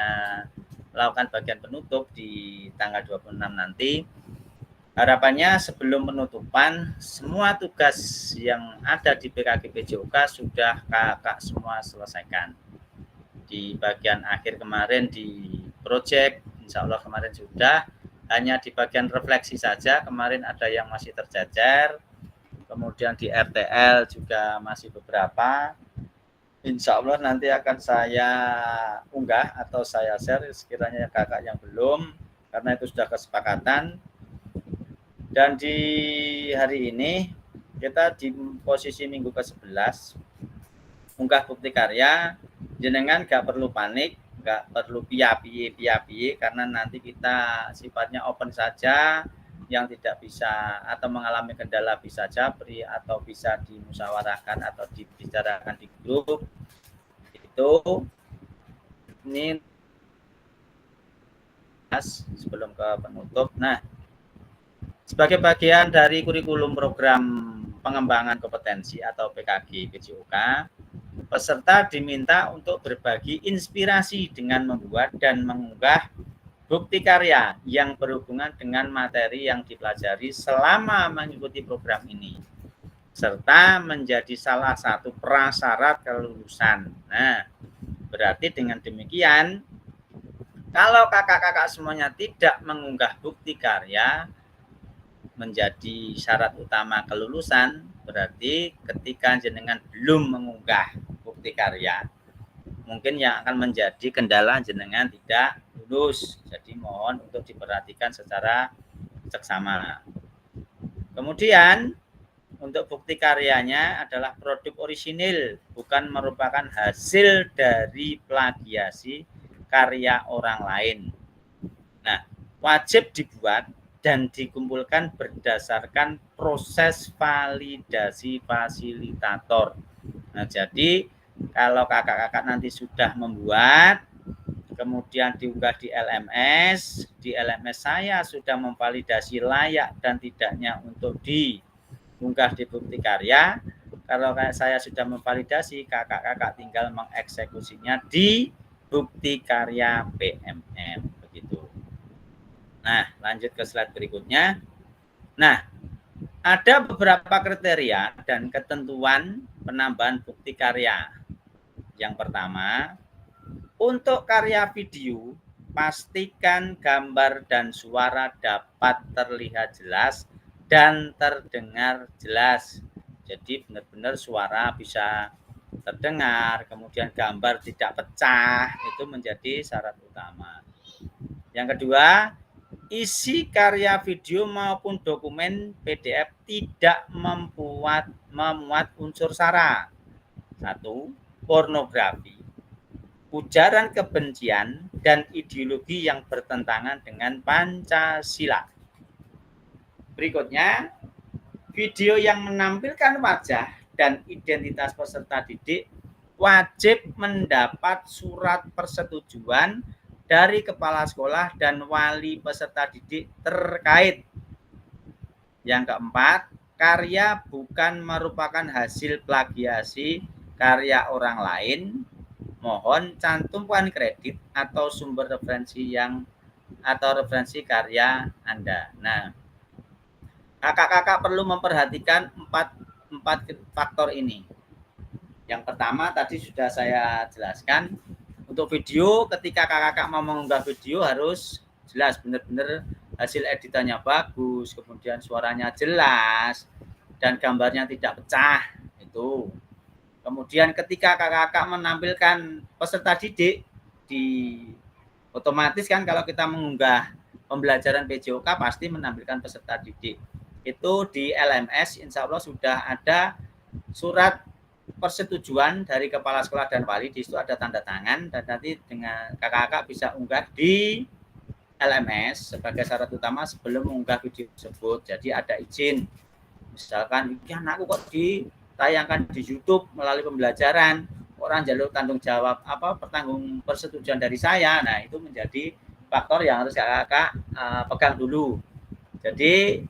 melakukan bagian penutup di tanggal 26 nanti. Harapannya sebelum penutupan, semua tugas yang ada di PKG PJOK sudah kakak semua selesaikan. Di bagian akhir kemarin di project, insya Allah kemarin sudah. Hanya di bagian refleksi saja, kemarin ada yang masih terjajar, kemudian di RTL juga masih beberapa. Insya Allah nanti akan saya unggah atau saya share sekiranya kakak yang belum, karena itu sudah kesepakatan. Dan di hari ini kita di posisi minggu ke-11, unggah bukti karya, jenengan gak perlu panik, nggak perlu piye karena nanti kita sifatnya open saja, yang tidak bisa atau mengalami kendala bisa japri atau bisa dimusyawarahkan atau dibicarakan di grup itu. Ini sebelum ke penutup. Nah, sebagai bagian dari kurikulum program pengembangan kompetensi atau PKG PJOK, peserta diminta untuk berbagi inspirasi dengan membuat dan mengunggah bukti karya yang berhubungan dengan materi yang dipelajari selama mengikuti program ini, serta menjadi salah satu prasyarat kelulusan. Nah, berarti dengan demikian, kalau kakak-kakak semuanya tidak mengunggah bukti karya menjadi syarat utama kelulusan, berarti ketika jenengan belum mengunggah bukti karya, mungkin yang akan menjadi kendala jenengan tidak lulus. Jadi mohon untuk diperhatikan secara seksama. Kemudian untuk bukti karyanya adalah produk orisinil, bukan merupakan hasil dari plagiasi karya orang lain. Nah, wajib dibuat dan dikumpulkan berdasarkan proses validasi fasilitator. Nah, jadi kalau kakak-kakak nanti sudah membuat, kemudian diunggah di LMS saya sudah memvalidasi layak dan tidaknya untuk diunggah di bukti karya. Kalau saya sudah memvalidasi, kakak-kakak tinggal mengeksekusinya di bukti karya PMM, begitu. Nah, lanjut ke slide berikutnya. Nah, ada beberapa kriteria dan ketentuan penambahan bukti karya. Yang pertama, untuk karya video, pastikan gambar dan suara dapat terlihat jelas dan terdengar jelas. Jadi benar-benar suara bisa terdengar, kemudian gambar tidak pecah, itu menjadi syarat utama. Yang kedua, isi karya video maupun dokumen PDF tidak memuat unsur sara. 1. Pornografi, ujaran kebencian, dan ideologi yang bertentangan dengan Pancasila. Berikutnya, video yang menampilkan wajah dan identitas peserta didik wajib mendapat surat persetujuan dari kepala sekolah dan wali peserta didik terkait. Yang keempat, karya bukan merupakan hasil plagiasi karya orang lain. Mohon cantumkan kredit atau sumber referensi referensi karya Anda. Nah, kakak-kakak perlu memperhatikan empat faktor ini. Yang pertama tadi sudah saya jelaskan, Untuk video, ketika kakak mau mengunggah video harus jelas, benar-benar hasil editannya bagus, kemudian suaranya jelas, dan gambarnya tidak pecah. Itu. Kemudian ketika kakak menampilkan peserta didik, otomatis kan kalau kita mengunggah pembelajaran PJOK pasti menampilkan peserta didik. Itu di LMS insya Allah sudah ada surat persetujuan dari kepala sekolah dan wali, di situ ada tanda tangan, dan nanti dengan kakak-kakak bisa unggah di LMS sebagai syarat utama sebelum mengunggah video tersebut. Jadi ada izin, misalkan ini anakku kok ditayangkan di YouTube melalui pembelajaran, orang jalur tanggung jawab pertanggung persetujuan dari saya. Nah, itu menjadi faktor yang harus kakak pegang dulu. Jadi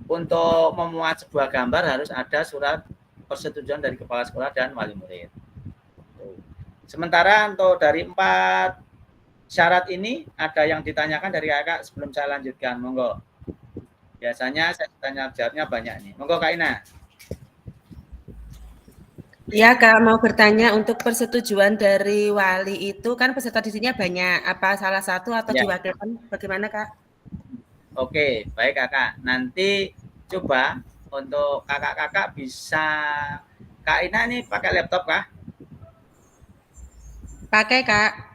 untuk memuat sebuah gambar harus ada surat persetujuan dari kepala sekolah dan wali murid. Sementara untuk dari 4 syarat ini ada yang ditanyakan dari kakak sebelum saya lanjutkan, monggo. Biasanya saya tanya jawabnya banyak nih. Monggo Kak Ina. Ya Kak, mau bertanya untuk persetujuan dari wali itu kan peserta didiknya banyak. Apa salah satu atau diwakilkan? Bagaimana Kak? Oke, baik Kakak. Nanti coba untuk kakak-kakak bisa, Kak Ina nih pakai laptop kah? Pakai Kak.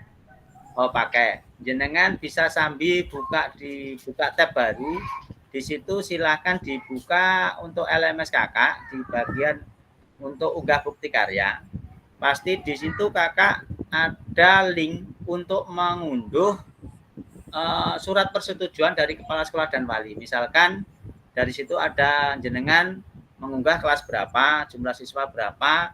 Oh pakai. Jenengan bisa sambil buka tab baru. Di situ silakan dibuka untuk LMS kakak di bagian untuk unggah bukti karya. Pasti di situ kakak ada link untuk mengunduh surat persetujuan dari kepala sekolah dan wali. Misalkan dari situ ada jenengan mengunggah kelas berapa, jumlah siswa berapa,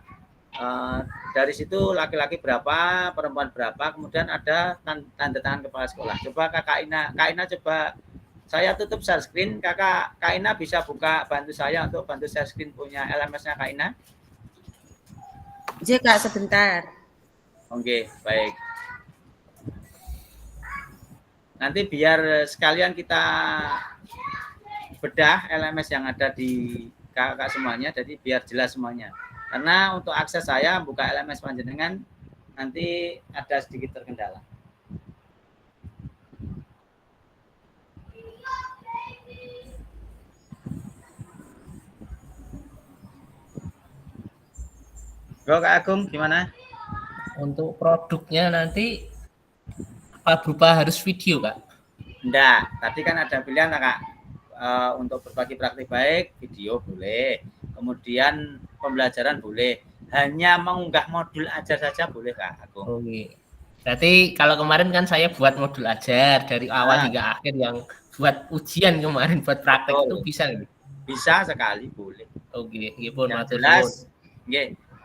dari situ laki-laki berapa, perempuan berapa, kemudian ada tanda tangan kepala sekolah. Coba Kak Ina coba saya tutup share screen, Kak Ina bisa buka, bantu saya untuk bantu share screen punya LMS-nya Kak Ina. Iya Kak, sebentar. Oke, baik. Nanti biar sekalian kita bedah LMS yang ada di kakak semuanya, jadi biar jelas semuanya. Karena untuk akses saya buka LMS panjenengan nanti ada sedikit terkendala. Kak Agung gimana? Untuk produknya nanti apa berupa harus video Kak? Enggak, tadi kan ada pilihan Kak. Untuk berbagi praktik baik, video boleh. Kemudian pembelajaran boleh. Hanya mengunggah modul ajar saja boleh Kak Agung. Oke. Berarti kalau kemarin kan saya buat modul ajar dari awal hingga akhir, yang buat ujian kemarin buat praktek itu bisa nih? Bisa sekali, boleh. Oke,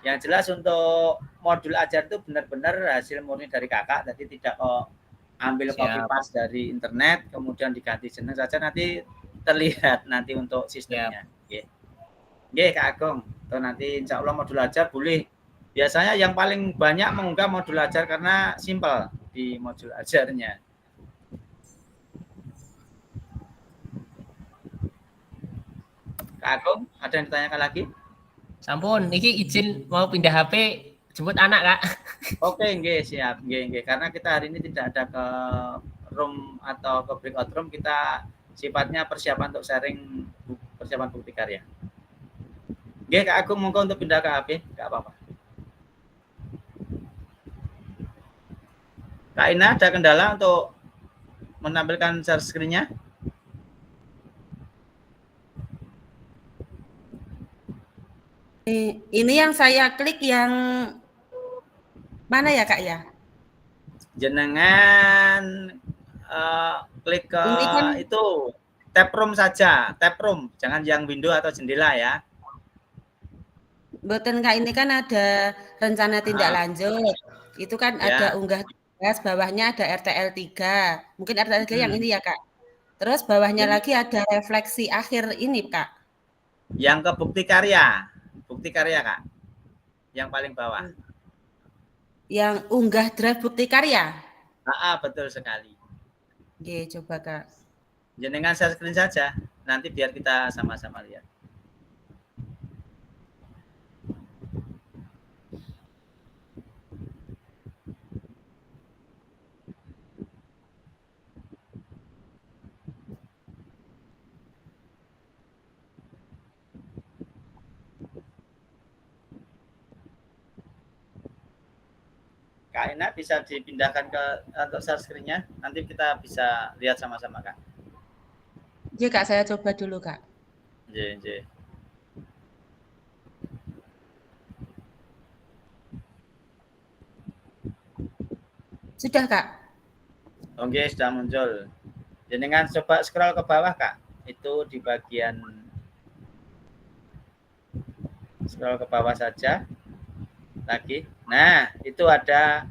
yang jelas untuk modul ajar itu benar-benar hasil murni dari kakak, jadi tidak ambil copy paste dari internet kemudian diganti jeneng saja, nanti terlihat nanti untuk sistemnya. Kak Agung, nanti insya Allah modul ajar boleh. Biasanya yang paling banyak mengunggah modul ajar karena simple di modul ajarnya. Kak Agung, ada yang ditanyakan lagi? Sampun, ini izin mau pindah HP jemput anak Kak. Oke, siap. Karena kita hari ini tidak ada ke room atau ke breakout room, kita sifatnya persiapan untuk sharing persiapan bukti karya. Kak Agung, monggo untuk pindah ke HP, nggak apa-apa. Kak Ina, ada kendala untuk menampilkan share screen-nya? Ini yang saya klik yang mana ya Kak ya? Jenengan klik ke itu tab room saja, tab room, jangan yang window atau jendela ya. Mboten Kak, ini kan ada rencana tindak lanjut. Itu kan ada unggah tugas, bawahnya ada RTL 3. Mungkin RTL 3 yang ini ya Kak. Terus bawahnya lagi ada refleksi akhir ini Kak. Yang ke bukti karya Kak. Yang paling bawah. Yang unggah draft bukti karya. Betul sekali. Oke, coba Kak. Jenengan share screen saja, nanti biar kita sama-sama lihat. Kak Ina bisa dipindahkan ke untuk share screen-nya. Nanti kita bisa lihat sama-sama, Kak. Iya, Kak, saya coba dulu, Kak. Iya. Sudah, Kak. Oke, sudah muncul. Dengan coba scroll ke bawah, Kak. Itu di bagian scroll ke bawah saja. Lagi. Nah, itu ada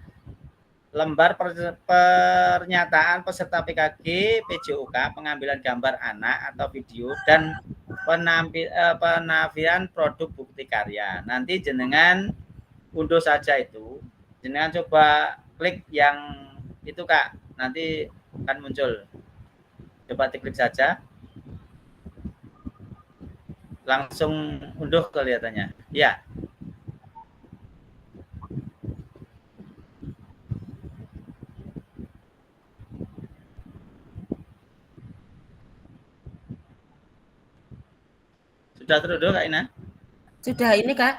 lembar pernyataan peserta PKG PJOK pengambilan gambar anak atau video dan penafian produk bukti karya. Nanti jenengan unduh saja itu. Jenengan coba klik yang itu, Kak. Nanti akan muncul. Coba diklik saja. Langsung unduh kelihatannya. Ya. Sudah terunduh, Kak Ina? Sudah ini, Kak.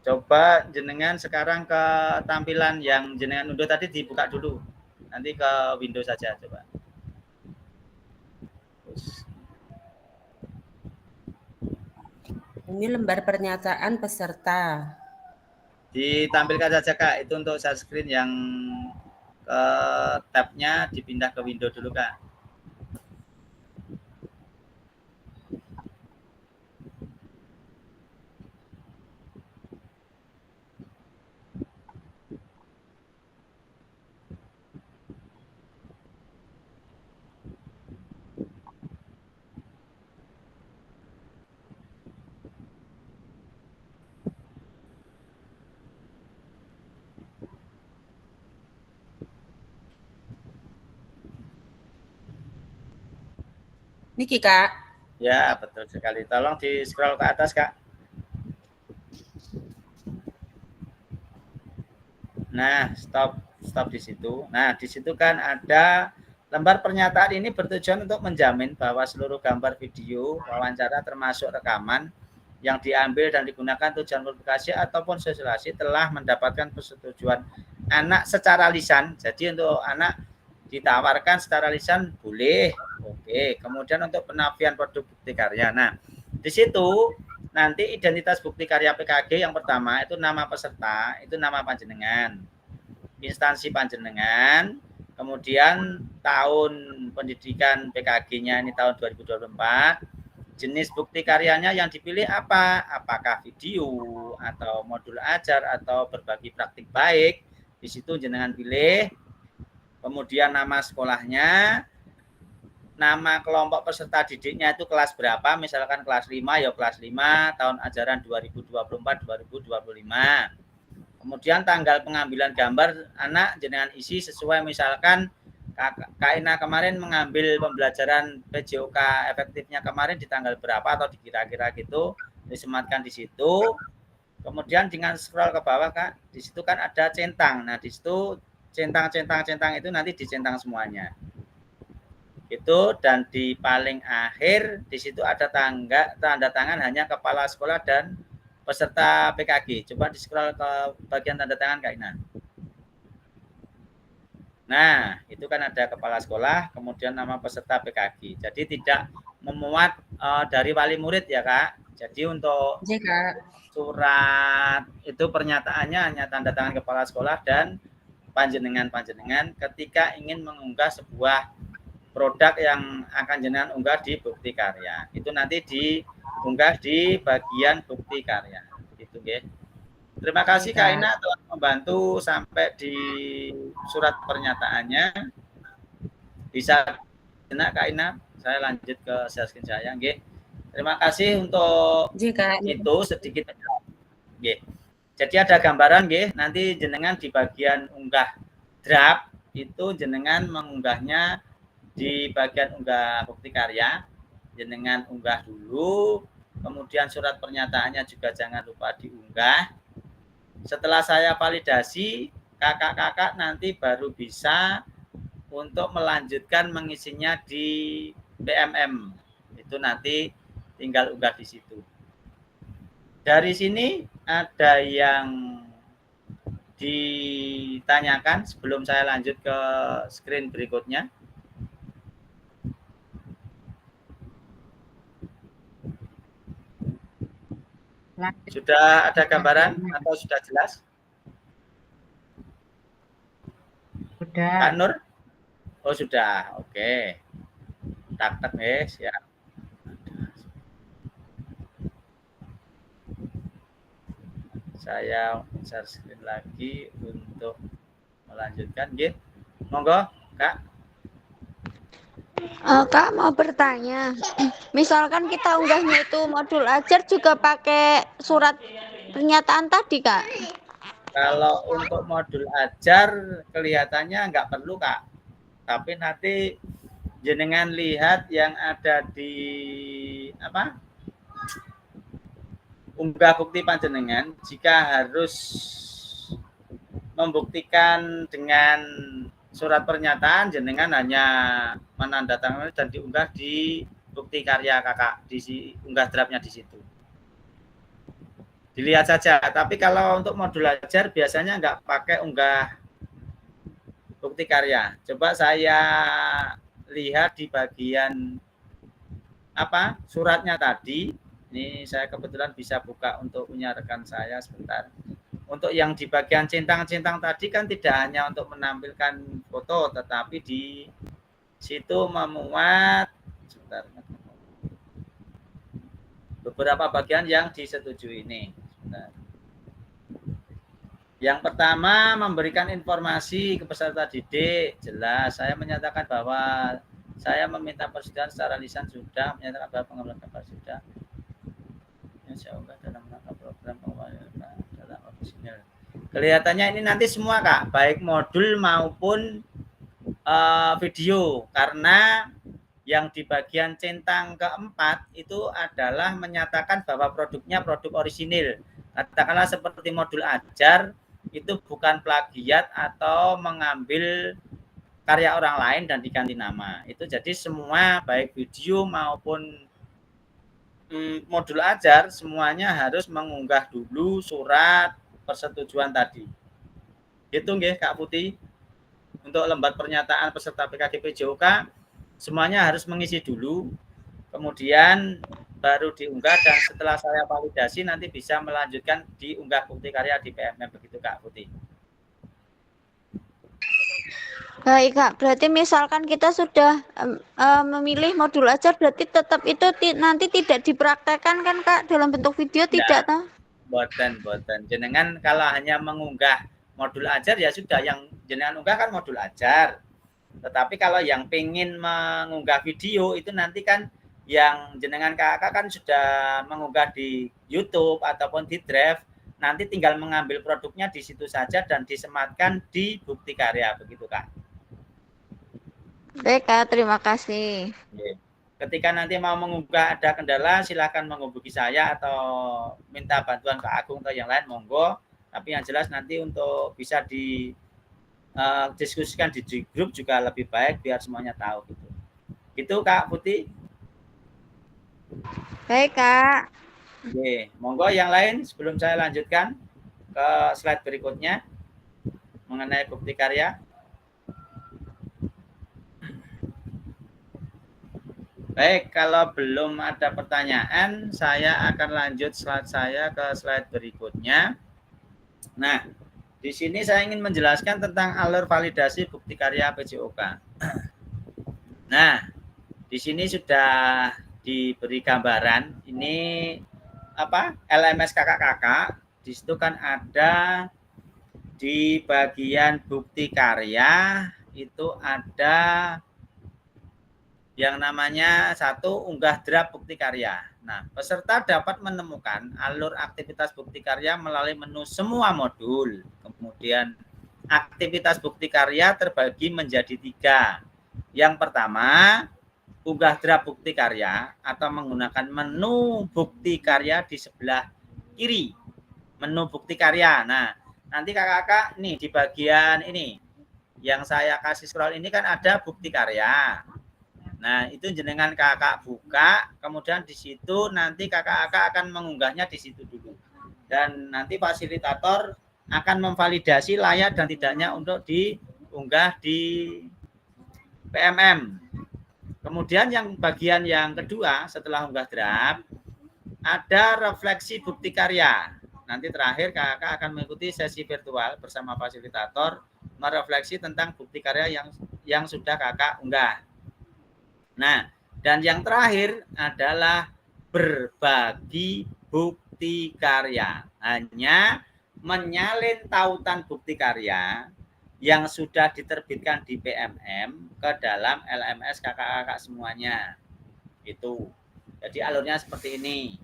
Coba jenengan sekarang ke tampilan yang jenengan unduh tadi dibuka dulu. Nanti ke Windows saja coba. Ini lembar pernyataan peserta. Ditampilkan saja, Kak. Itu untuk share screen yang ke tab-nya dipindah ke Windows dulu, Kak. Niki, Kak. Ya, betul sekali. Tolong di scroll ke atas, Kak. Nah, stop di situ. Nah, di situ kan ada lembar pernyataan ini bertujuan untuk menjamin bahwa seluruh gambar, video, wawancara termasuk rekaman yang diambil dan digunakan tujuan publikasi ataupun sosialisasi telah mendapatkan persetujuan anak secara lisan. Jadi untuk anak ditawarkan secara lisan boleh. Oke, kemudian untuk penafian produk bukti karya. Nah, di situ nanti identitas bukti karya PKG yang pertama itu nama peserta, itu nama panjenengan, instansi panjenengan, kemudian tahun pendidikan PKG-nya ini tahun 2024, jenis bukti karyanya yang dipilih apa, apakah video atau modul ajar atau berbagi praktik baik, di situ jenengan pilih, kemudian nama sekolahnya, nama kelompok peserta didiknya itu kelas berapa, misalkan kelas 5 ya kelas 5 tahun ajaran 2024-2025. Kemudian tanggal pengambilan gambar anak jenengan isi sesuai, misalkan Kak Ina kemarin mengambil pembelajaran PJOK efektifnya kemarin di tanggal berapa atau dikira-kira gitu, disematkan di situ. Kemudian dengan scroll ke bawah, Kak, di situ kan ada centang. Nah, di situ centang itu nanti dicentang semuanya. Itu, dan di paling akhir di situ ada tanda tangan hanya kepala sekolah dan peserta PKG. Coba di scroll ke bagian tanda tangan, Kak Ina. Nah, itu kan ada kepala sekolah, kemudian nama peserta PKG. Jadi tidak memuat dari wali murid ya, Kak. Jadi untuk surat itu pernyataannya hanya tanda tangan kepala sekolah dan panjenengan ketika ingin mengunggah sebuah produk yang akan jenengan unggah di bukti karya. Itu nanti diunggah di bagian bukti karya. Itu, nggih. Terima kasih Kak Ina telah membantu sampai di surat pernyataannya. Bisa jenak Kak Ina, saya lanjut ke share screen saya, nggih. Terima kasih untuk itu sedikit. Nggih. Jadi ada gambaran, nggih, nanti jenengan di bagian unggah draft itu jenengan mengunggahnya di bagian unggah bukti karya, jenengan unggah dulu, kemudian surat pernyataannya juga jangan lupa diunggah. Setelah saya validasi, kakak-kakak nanti baru bisa untuk melanjutkan mengisinya di PMM. Itu nanti tinggal unggah di situ. Dari sini ada yang ditanyakan sebelum saya lanjut ke screen berikutnya? Sudah ada gambaran atau sudah jelas? Sudah. Kak Nur? Oh sudah, oke. Tak siap. Saya share screen lagi untuk melanjutkan. Gitu. Monggo, Kak. Kak mau bertanya, misalkan kita unggahnya itu modul ajar juga pakai surat pernyataan tadi, Kak? Kalau untuk modul ajar kelihatannya nggak perlu, Kak. Tapi nanti jenengan lihat yang ada di apa? Unggah bukti panjenengan, jika harus membuktikan dengan surat pernyataan, jenengan hanya menandatangani dan diunggah di bukti karya kakak, di unggah draftnya di situ. Dilihat saja. Tapi kalau untuk modul ajar biasanya nggak pakai unggah bukti karya. Coba saya lihat di bagian apa suratnya tadi. Ini saya kebetulan bisa buka untuk punya rekan saya sebentar. Untuk yang di bagian centang-centang tadi kan tidak hanya untuk menampilkan foto, tetapi di situ memuat sebentar, beberapa bagian yang disetujui ini. Sebentar. Yang pertama memberikan informasi ke peserta didik, jelas. Saya menyatakan bahwa saya meminta persetujuan secara lisan sudah, menyatakan bahwa pengembangan kapal sudah. Dalam rangka program dalam ofisial. Kelihatannya ini nanti semua, Kak, baik modul maupun video, karena yang di bagian centang keempat itu adalah menyatakan bahwa produknya produk orisinil. Katakanlah seperti modul ajar itu bukan plagiat atau mengambil karya orang lain dan diganti nama. Itu jadi semua baik video maupun modul ajar semuanya harus mengunggah dulu surat persetujuan tadi. Itu nggih Kak Putih. Untuk lembar pernyataan peserta PKG PJOK semuanya harus mengisi dulu. Kemudian baru diunggah dan setelah saya validasi nanti bisa melanjutkan diunggah bukti karya di PMM, begitu Kak Putih. Baik, Kak. Berarti misalkan kita sudah memilih modul ajar, berarti tetap itu nanti tidak dipraktekkan kan, Kak, dalam bentuk video tidak toh? Boten. Jenengan kalau hanya mengunggah modul ajar ya sudah, yang jenengan unggah kan modul ajar. Tetapi kalau yang pengen mengunggah video itu nanti kan yang jenengan kakak kan sudah mengunggah di YouTube ataupun di Drive, nanti tinggal mengambil produknya di situ saja dan disematkan di bukti karya, begitu Kak. Baik, Kak, terima kasih. Ketika nanti mau mengunggah ada kendala, silakan menghubungi saya atau minta bantuan Kak Agung atau yang lain, monggo. Tapi yang jelas nanti untuk bisa diskusikan di grup juga lebih baik biar semuanya tahu gitu. Gitu Kak Putih. Baik, Kak. Oke, monggo yang lain sebelum saya lanjutkan ke slide berikutnya mengenai bukti karya. Baik, kalau belum ada pertanyaan, saya akan lanjut slide saya ke slide berikutnya. Nah, di sini saya ingin menjelaskan tentang alur validasi bukti karya PJOK. Nah, di sini sudah diberi gambaran. Ini apa? LMS kakak-kakak. Di situ kan ada di bagian bukti karya itu ada yang namanya satu unggah draft bukti karya. Nah, peserta dapat menemukan alur aktivitas bukti karya melalui menu semua modul. Kemudian aktivitas bukti karya terbagi menjadi 3. Yang pertama, unggah draft bukti karya atau menggunakan menu bukti karya di sebelah kiri. Menu bukti karya. Nah, nanti kakak-kakak nih di bagian ini yang saya kasih scroll ini kan ada bukti karya. Nah, itu jenengan kakak buka, kemudian di situ nanti kakak akan mengunggahnya di situ dulu. Dan nanti fasilitator akan memvalidasi layak dan tidaknya untuk diunggah di PMM. Kemudian yang bagian yang kedua setelah unggah draft, ada refleksi bukti karya. Nanti terakhir kakak akan mengikuti sesi virtual bersama fasilitator merefleksi tentang bukti karya yang sudah kakak unggah. Nah, dan yang terakhir adalah berbagi bukti karya. Hanya menyalin tautan bukti karya yang sudah diterbitkan di PMM ke dalam LMS kakak-kakak semuanya. Itu. Jadi alurnya seperti ini.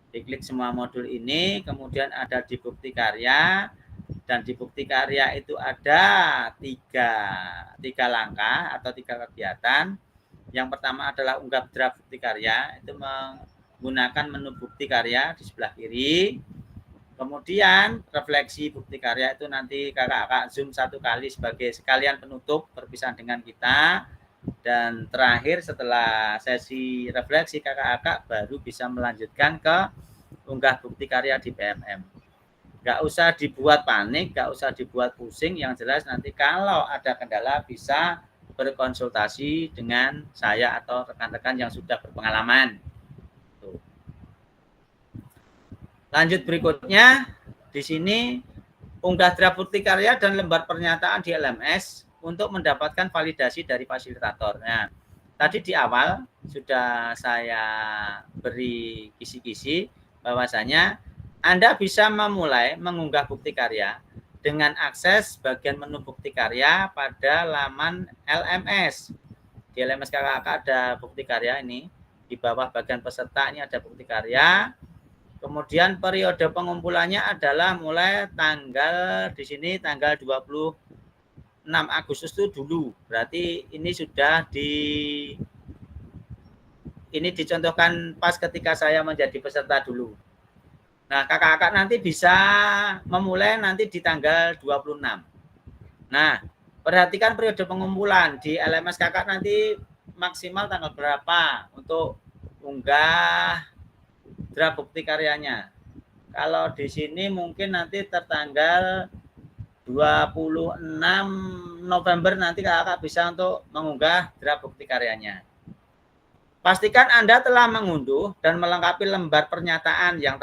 Diklik semua modul ini, kemudian ada di bukti karya, dan di bukti karya itu ada tiga langkah atau 3 kegiatan. Yang pertama adalah unggah draft bukti karya, itu menggunakan menu bukti karya di sebelah kiri. Kemudian refleksi bukti karya itu nanti kakak-kakak zoom 1 kali sebagai sekalian penutup perpisahan dengan kita. Dan terakhir setelah sesi refleksi kakak-kakak baru bisa melanjutkan ke unggah bukti karya di PMM. Nggak usah dibuat panik, nggak usah dibuat pusing. Yang jelas nanti kalau ada kendala bisa berkonsultasi dengan saya atau rekan-rekan yang sudah berpengalaman. Tuh. Lanjut berikutnya, di sini unggah draft bukti karya dan lembar pernyataan di LMS untuk mendapatkan validasi dari fasilitator. Nah, tadi di awal sudah saya beri kisi-kisi bahwasanya Anda bisa memulai mengunggah bukti karya dengan akses bagian menu bukti karya pada laman LMS. Di LMS kakak ada bukti karya ini. Di bawah bagian peserta ini ada bukti karya. Kemudian periode pengumpulannya adalah mulai tanggal di sini tanggal 26 Agustus itu dulu. Berarti ini sudah ini dicontohkan pas ketika saya menjadi peserta dulu. Nah, kakak-kakak nanti bisa memulai nanti di tanggal 26. Nah, perhatikan periode pengumpulan di LMS kakak nanti maksimal tanggal berapa untuk unggah draft bukti karyanya. Kalau di sini mungkin nanti tertanggal 26 November nanti kakak bisa untuk mengunggah draft bukti karyanya. Pastikan Anda telah mengunduh dan melengkapi lembar pernyataan yang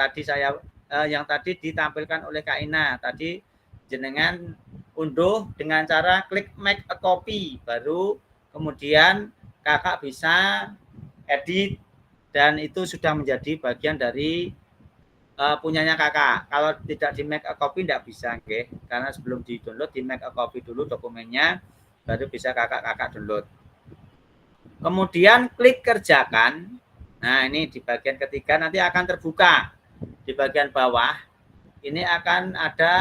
tadi ditampilkan oleh Kak Ina. Tadi jenengan unduh dengan cara klik make a copy, baru kemudian kakak bisa edit dan itu sudah menjadi bagian dari punyanya kakak. Kalau tidak di make a copy tidak bisa, okay? Karena sebelum di download di make a copy dulu dokumennya, baru bisa kakak download. Kemudian klik kerjakan. Nah, ini di bagian ketiga nanti akan terbuka. Di bagian bawah ini akan ada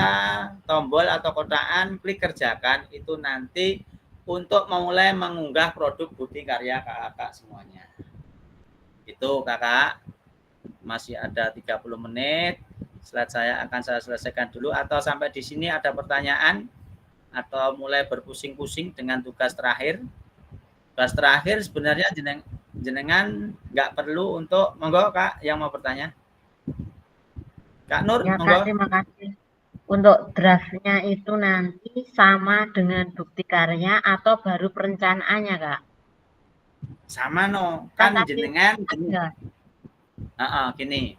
tombol atau kotakan klik kerjakan. Itu nanti untuk memulai mengunggah produk bukti karya kakak semuanya. Itu kakak. Masih ada 30 menit. Slide saya akan saya selesaikan dulu. Atau sampai di sini ada pertanyaan atau mulai berpusing-pusing dengan tugas terakhir. Tugas terakhir sebenarnya jenengan nggak perlu untuk monggo Kak yang mau bertanya. Kak Nur, ya, monggo. Kak, terima kasih. Untuk draftnya itu nanti sama dengan bukti karya atau baru perencanaannya, Kak? Sama no, kan jenengan. Gini,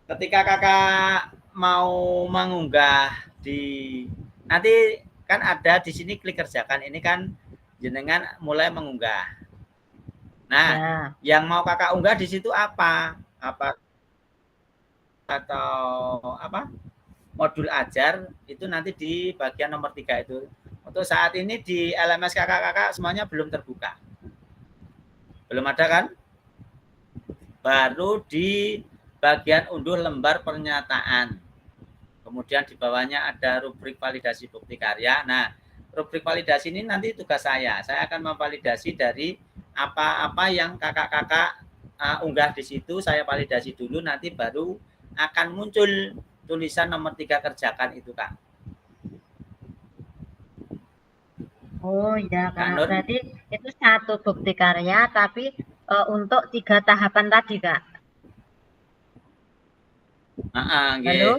ketika kakak mau mengunggah nanti kan ada di sini klik kerjakan ini kan jenengan mulai mengunggah. Nah, yang mau kakak unggah di situ apa modul ajar itu nanti di bagian nomor 3 itu. Untuk saat ini di LMS kakak-kakak semuanya belum terbuka. Belum ada kan? Baru di bagian unduh lembar pernyataan. Kemudian di bawahnya ada rubrik validasi bukti karya. Nah, rubrik validasi ini nanti tugas saya. Saya akan memvalidasi dari apa-apa yang kakak-kakak unggah di situ, saya validasi dulu, nanti baru akan muncul tulisan nomor 3 kerjakan itu, Kak. Oh ya, Kak. Berarti itu satu bukti karya, tapi untuk 3 tahapan tadi, Kak.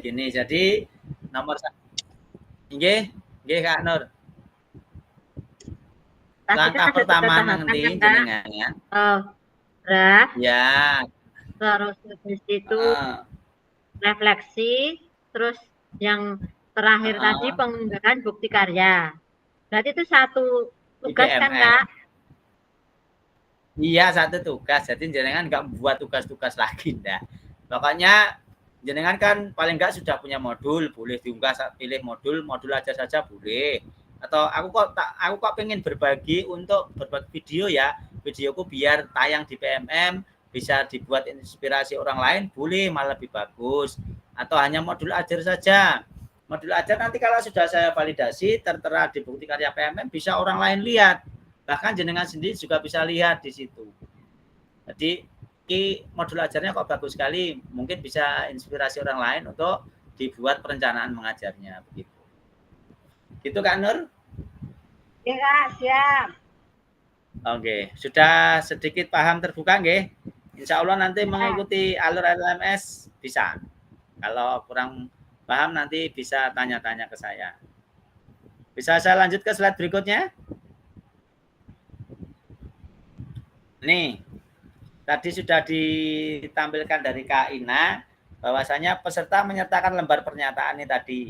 Gini, jadi nomor Nggih Kak Nur. Tadi Langkah kan ada 3 pertama tahapan nanti kan, Kak? jenengan ya. Draft, Ya. terus habis itu refleksi, terus yang terakhir tadi pengunggahan bukti karya. Berarti itu satu tugas kan, Kak? Iya, satu tugas. Jadi jenengan nggak buat tugas-tugas lagi, ndak. Pokoknya jenengan kan paling nggak sudah punya modul, boleh diunggah, pilih modul aja saja boleh. Atau aku kok pengen berbagi video ya, videoku biar tayang di PMM, bisa dibuat inspirasi orang lain, boleh, malah lebih bagus. Atau hanya modul ajar saja. Modul ajar nanti kalau sudah saya validasi, tertera di bukti karya PMM, bisa orang lain lihat. Bahkan jenengan sendiri juga bisa lihat di situ. Jadi modul ajarnya kok bagus sekali, mungkin bisa inspirasi orang lain untuk dibuat perencanaan mengajarnya begitu. Gitu Kak Nur? Ya Kak, siap. Oke, sudah sedikit paham terbuka nggih? Insya Allah nanti mengikuti alur LMS bisa. Kalau kurang paham nanti bisa tanya-tanya ke saya. Bisa saya lanjut ke slide berikutnya? Nih, tadi sudah ditampilkan dari Kak Ina, bahwasanya peserta menyertakan lembar pernyataan ini tadi.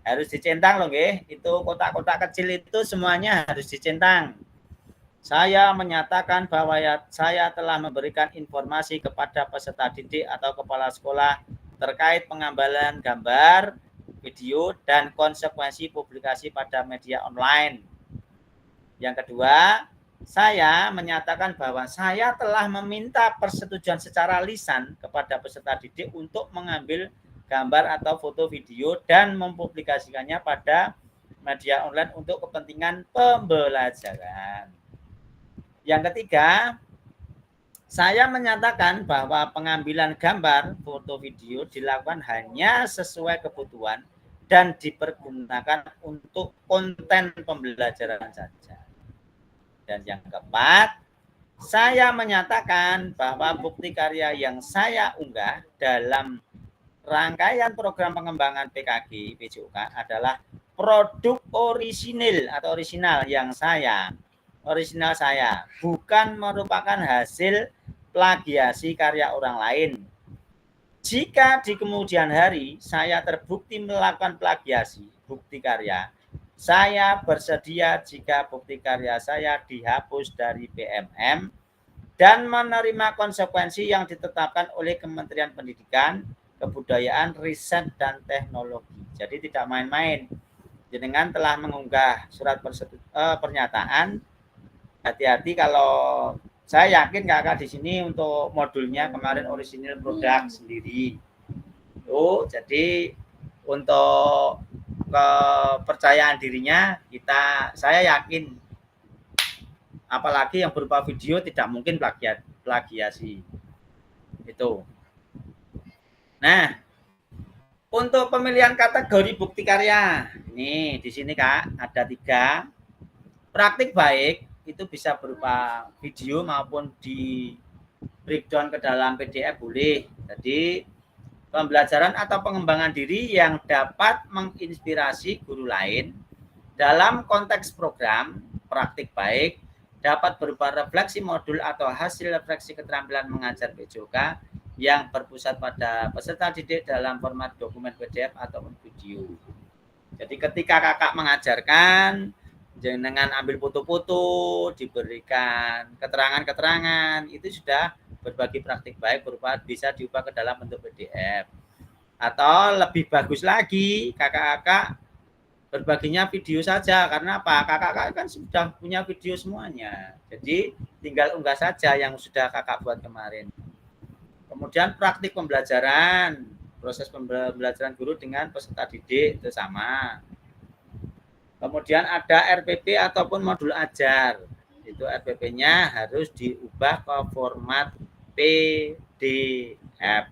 Harus dicentang loh, nggih. Itu kotak-kotak kecil itu semuanya harus dicentang. Saya menyatakan bahwa saya telah memberikan informasi kepada peserta didik atau kepala sekolah terkait pengambilan gambar, video, dan konsekuensi publikasi pada media online. Yang kedua, saya menyatakan bahwa saya telah meminta persetujuan secara lisan kepada peserta didik untuk mengambil gambar atau foto video dan mempublikasikannya pada media online untuk kepentingan pembelajaran. Yang ketiga, saya menyatakan bahwa pengambilan gambar, foto, video dilakukan hanya sesuai kebutuhan dan dipergunakan untuk konten pembelajaran saja. Dan yang keempat, saya menyatakan bahwa bukti karya yang saya unggah dalam rangkaian program pengembangan PKG PJOK adalah produk orisinal yang orisinal saya, bukan merupakan hasil plagiasi karya orang lain. Jika di kemudian hari saya terbukti melakukan plagiasi bukti karya, saya bersedia jika bukti karya saya dihapus dari PMM dan menerima konsekuensi yang ditetapkan oleh Kementerian Pendidikan, Kebudayaan, Riset, dan Teknologi. Jadi tidak main-main. Jenengan telah mengunggah surat pernyataan. Hati-hati kalau saya yakin kakak di sini untuk modulnya kemarin original produk sendiri. Jadi untuk kepercayaan dirinya saya yakin, apalagi yang berupa video tidak mungkin plagiasi itu. Nah, untuk pemilihan kategori bukti karya ini di sini Kak ada 3. Praktik baik itu bisa berupa video maupun di breakdown ke dalam PDF boleh. Jadi pembelajaran atau pengembangan diri yang dapat menginspirasi guru lain dalam konteks program praktik baik dapat berupa refleksi modul atau hasil refleksi keterampilan mengajar PJOK yang berpusat pada peserta didik dalam format dokumen PDF ataupun video. Jadi ketika kakak mengajarkan, dengan ambil foto-foto, diberikan keterangan-keterangan, itu sudah berbagi praktik baik berupa bisa diubah ke dalam bentuk PDF. Atau lebih bagus lagi, kakak-kakak berbaginya video saja. Karena apa? Kakak-kakak kan sudah punya video semuanya. Jadi tinggal unggah saja yang sudah kakak buat kemarin. Kemudian praktik pembelajaran, proses pembelajaran guru dengan peserta didik itu sama. Kemudian ada RPP ataupun modul ajar. Itu RPP-nya harus diubah ke format PDF.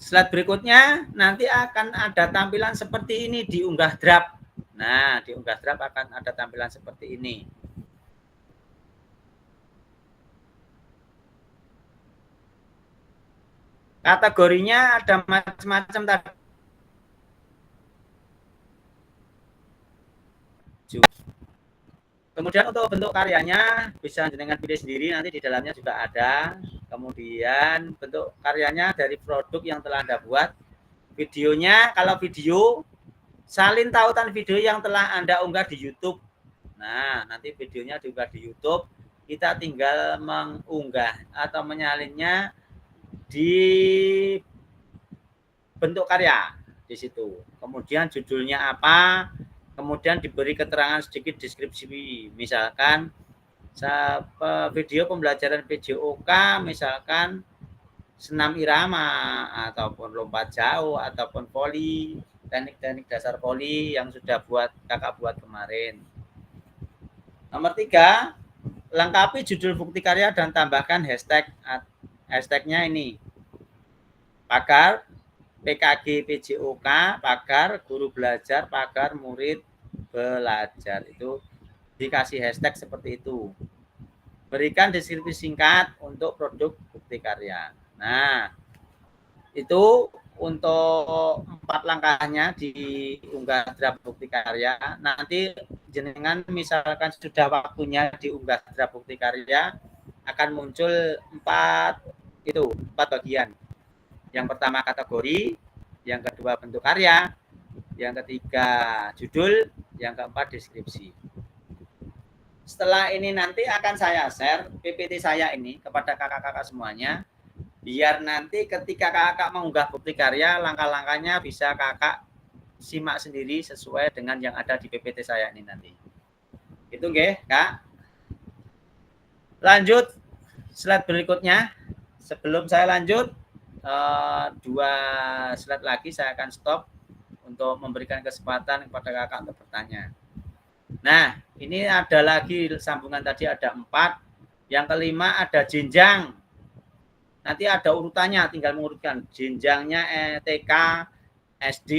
Slide berikutnya nanti akan ada tampilan seperti ini diunggah draft. Nah, diunggah draft akan ada tampilan seperti ini. Kategorinya ada macam-macam tadi. Kemudian untuk bentuk karyanya bisa jenengan pilih sendiri, nanti di dalamnya juga ada. Kemudian bentuk karyanya dari produk yang telah Anda buat. Videonya, kalau video, salin tautan video yang telah Anda unggah di YouTube. Nah, nanti videonya diunggah di YouTube. Kita tinggal mengunggah atau menyalinnya di bentuk karya di situ. Kemudian judulnya apa? Kemudian diberi keterangan sedikit deskripsi, misalkan video pembelajaran PJOK, misalkan senam irama, ataupun lompat jauh, ataupun voli, teknik-teknik dasar voli yang sudah kakak buat kemarin. Nomor 3, lengkapi judul bukti karya dan tambahkan hashtag. Hashtagnya ini, pakar PKG PJOK, pakar guru belajar, pakar murid belajar. Itu dikasih hashtag seperti itu. Berikan deskripsi singkat untuk produk bukti karya. Nah, itu untuk 4 langkahnya diunggah draft bukti karya. Nanti jenengan misalkan sudah waktunya diunggah draft bukti karya, akan muncul 4 bagian. Yang pertama kategori, yang kedua bentuk karya, yang ketiga judul, yang keempat deskripsi. Setelah ini nanti akan saya share PPT saya ini kepada kakak-kakak semuanya, biar nanti ketika kakak mengunggah bukti karya, langkah-langkahnya bisa kakak simak sendiri sesuai dengan yang ada di PPT saya ini nanti. Itu nggih, Kak. Lanjut slide berikutnya. Sebelum saya lanjut, 2 slide lagi saya akan stop untuk memberikan kesempatan kepada kakak untuk bertanya. Nah, ini ada lagi sambungan tadi ada 4. Yang kelima ada jenjang. Nanti ada urutannya, tinggal mengurutkan jenjangnya TK, SD,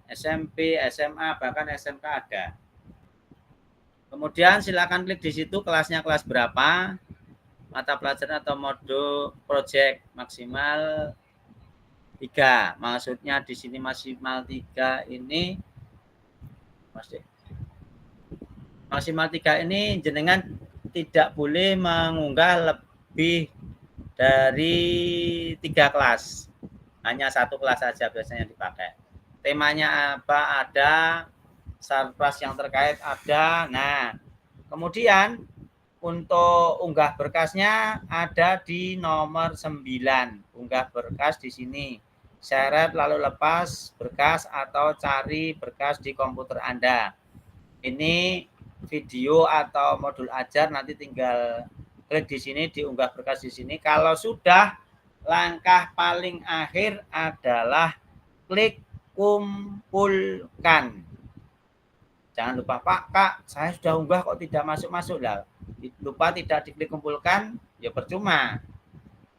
SMP, SMA, bahkan SMK ada. Kemudian silakan klik di situ kelasnya kelas berapa, mata pelajaran atau mode project maksimal 3. Maksudnya di sini maksimal 3 ini maksimal 3 ini jenengan tidak boleh mengunggah lebih dari 3 kelas. Hanya 1 kelas saja biasanya dipakai. Temanya apa ada, sarpras yang terkait ada. Nah, kemudian untuk unggah berkasnya ada di nomor 9. Unggah berkas di sini. Seret lalu lepas berkas atau cari berkas di komputer Anda. Ini video atau modul ajar, nanti tinggal klik di sini, diunggah berkas di sini. Kalau sudah, langkah paling akhir adalah klik kumpulkan. Jangan lupa, Pak, Kak, saya sudah unggah kok tidak masuk-masuk lah. Lupa tidak diklik kumpulkan, ya percuma.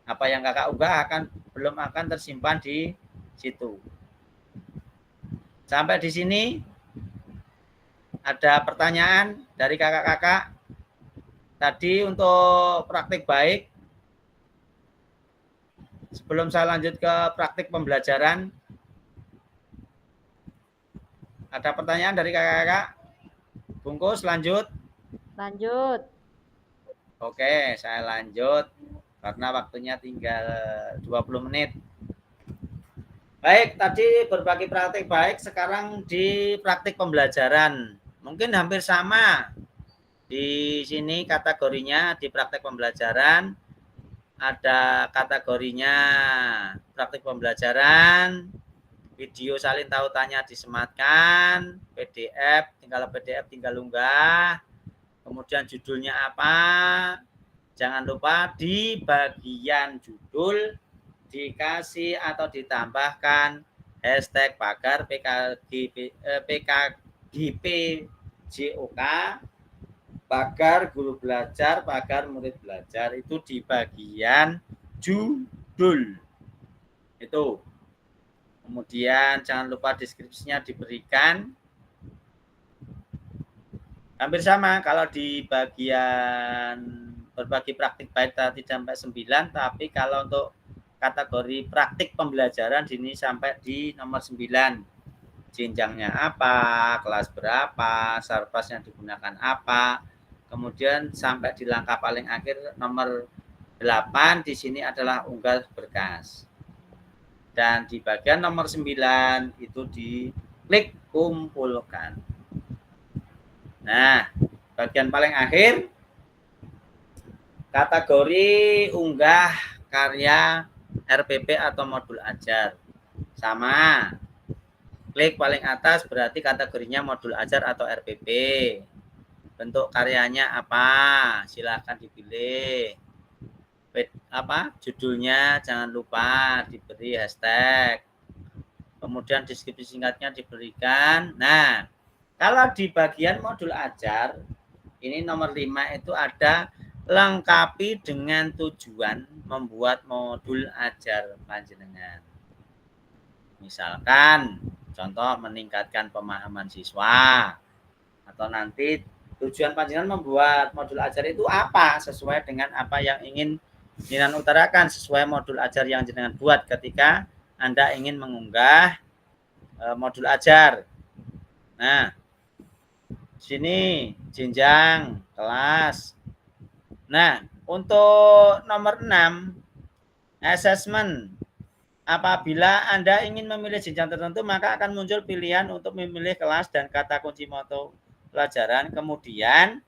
Apa yang kakak unggah belum akan tersimpan di situ. Sampai di sini ada pertanyaan dari kakak-kakak. Tadi untuk praktik baik, sebelum saya lanjut ke praktik pembelajaran, ada pertanyaan dari kakak-kakak? Bungkus, lanjut? Lanjut. Oke, saya lanjut karena waktunya tinggal 20 menit. Baik, tadi berbagi praktik baik, sekarang di praktik pembelajaran. Mungkin hampir sama. Di sini kategorinya di praktik pembelajaran ada kategorinya praktik pembelajaran, video salin tautannya disematkan, PDF tinggal unggah, kemudian judulnya apa, jangan lupa di bagian judul dikasih atau ditambahkan hashtag pakar PKGPJOK, pakar guru belajar, pakar murid belajar, itu di bagian judul. Itu. Kemudian jangan lupa deskripsinya diberikan. Hampir sama kalau di bagian berbagi praktik baik tadi sampai 9, tapi kalau untuk kategori praktik pembelajaran ini sampai di nomor 9. Jenjangnya apa, kelas berapa, sarpras yang digunakan apa, kemudian sampai di langkah paling akhir nomor 8 di sini adalah unggah berkas. Dan di bagian nomor 9 itu diklik kumpulkan. Nah, bagian paling akhir kategori unggah karya RPP atau modul ajar. Sama. Klik paling atas berarti kategorinya modul ajar atau RPP. Bentuk karyanya apa? Silahkan dipilih. Judulnya jangan lupa diberi hashtag. Kemudian deskripsi singkatnya diberikan. Nah, kalau di bagian modul ajar, ini nomor 5 itu ada lengkapi dengan tujuan membuat modul ajar panjenengan. Misalkan, contoh meningkatkan pemahaman siswa. Atau nanti tujuan panjenengan membuat modul ajar itu apa? Sesuai dengan apa yang ingin jenengan utarakan, sesuai modul ajar yang jenengan buat ketika Anda ingin mengunggah modul ajar. Nah, sini jenjang kelas. Nah, untuk nomor 6 assessment. Apabila Anda ingin memilih jenjang tertentu, maka akan muncul pilihan untuk memilih kelas dan kata kunci mata pelajaran. Kemudian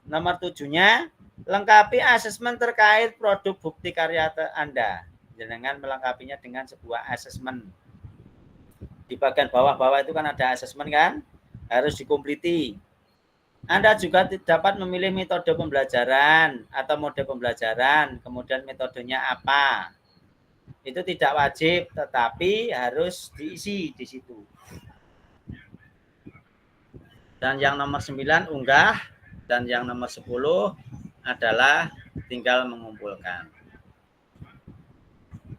nomor 7-nya lengkapi asesmen terkait produk bukti karya Anda. Jangan melengkapinya dengan sebuah asesmen. Di bagian bawah-bawah itu kan ada asesmen kan? Harus dikompliti. Anda juga dapat memilih metode pembelajaran atau mode pembelajaran. Kemudian metodenya apa? Itu tidak wajib, tetapi harus diisi di situ. Dan yang nomor 9 unggah. Dan yang nomor 10 adalah tinggal mengumpulkan.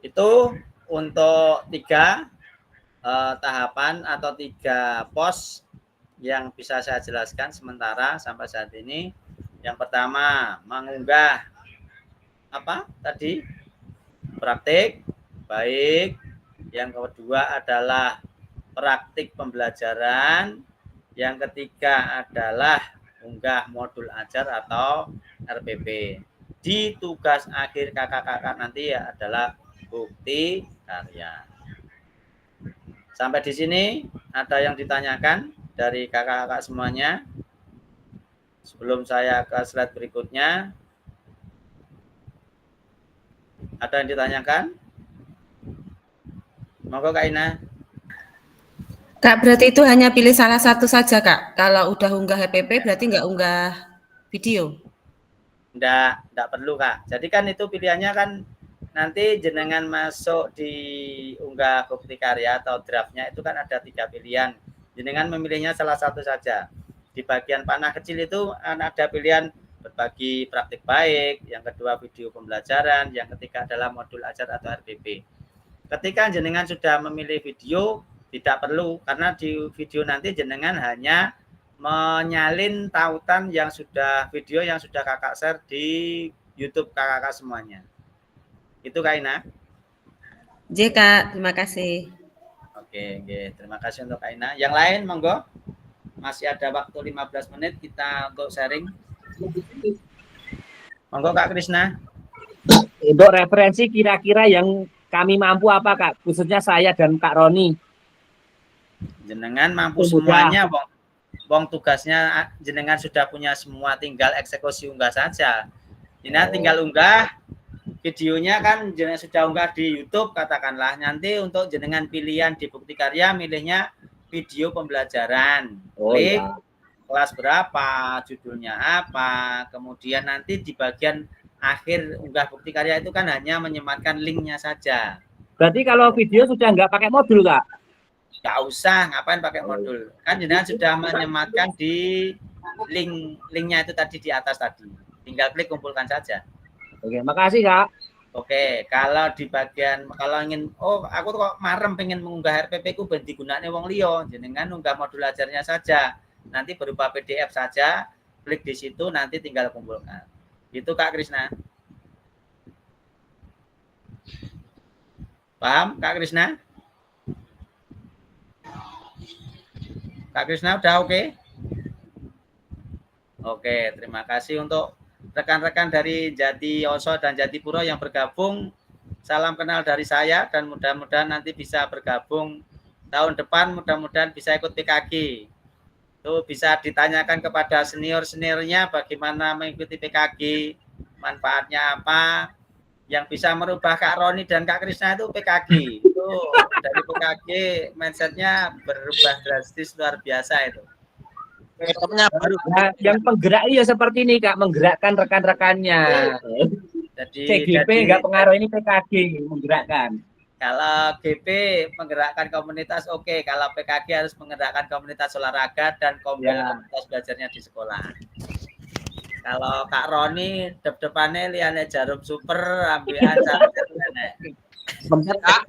Itu untuk 3 tahapan atau 3 pos yang bisa saya jelaskan sementara sampai saat ini. Yang pertama, mengunggah praktik baik. Yang kedua adalah praktik pembelajaran. Yang ketiga adalah unggah modul ajar atau RPP. Di tugas akhir kakak-kakak nanti ya adalah bukti karya. Sampai di sini ada yang ditanyakan dari kakak-kakak semuanya? Sebelum saya ke slide berikutnya, ada yang ditanyakan? Monggo Kak Ina. Kak, berarti itu hanya pilih salah satu saja, Kak. Kalau udah unggah HPP berarti nggak unggah video? Nggak perlu, Kak. Jadi kan itu pilihannya kan nanti jenengan masuk di unggah bukti karya atau draftnya itu kan ada 3 pilihan. Jenengan memilihnya salah satu saja. Di bagian panah kecil itu ada pilihan berbagi praktik baik, yang kedua video pembelajaran, yang ketiga adalah modul ajar atau RPP. Ketika jenengan sudah memilih video, tidak perlu, karena di video nanti jenengan hanya menyalin tautan yang sudah video yang sudah kakak share di YouTube kakak semuanya. Itu Kak Ina. J, Kak, terima kasih. Oke, terima kasih untuk Kak Ina. Yang lain monggo. Masih ada waktu 15 menit kita untuk sharing. Monggo Kak Krisna. Untuk referensi kira-kira yang kami mampu apa Kak? Khususnya saya dan Kak Roni. Jenengan mampu semuanya, Bong tugasnya jenengan sudah punya semua, tinggal eksekusi unggah saja. Jenengan tinggal unggah videonya kan jenengan sudah unggah di YouTube katakanlah. Nanti untuk jenengan pilihan di bukti karya milihnya video pembelajaran. Klik kelas berapa, judulnya apa, kemudian nanti di bagian akhir unggah bukti karya itu kan hanya menyematkan linknya saja. Berarti kalau video sudah nggak pakai modul Kak? Nggak usah, ngapain pakai modul? Kan jenengan sudah menyematkan di linknya itu tadi di atas tadi. Tinggal klik kumpulkan saja. Oke, makasih Kak. Oke, kalau di bagian kalau ingin aku kok marem pengen mengunggah RPP ku ben digunakne wong liya, jenengan unggah modul ajarnya saja. Nanti berupa PDF saja, klik di situ nanti tinggal kumpulkan. Itu Kak Krisna. Paham Kak Krisna? Kak Krisna udah oke? Oke, terima kasih untuk rekan-rekan dari Jatioso dan Jatipuro yang bergabung. Salam kenal dari saya dan mudah-mudahan nanti bisa bergabung tahun depan, mudah-mudahan bisa ikut PKG. Itu bisa ditanyakan kepada senior-seniornya bagaimana mengikuti PKG, manfaatnya apa. Yang bisa merubah Kak Roni dan Kak Krisna itu PKG. Itu dari PKG mindsetnya berubah drastis luar biasa itu. Nah, yang penggerak ya seperti ini Kak, menggerakkan rekan-rekannya. Jadi CGP nggak pengaruh, ini PKG menggerakkan. Kalau GP menggerakkan komunitas oke. Kalau PKG harus menggerakkan komunitas olahraga dan komunitas belajarnya di sekolah. Kalau Kak Roni depannya liane Jarum Super ambilan sampai Bentar Kak.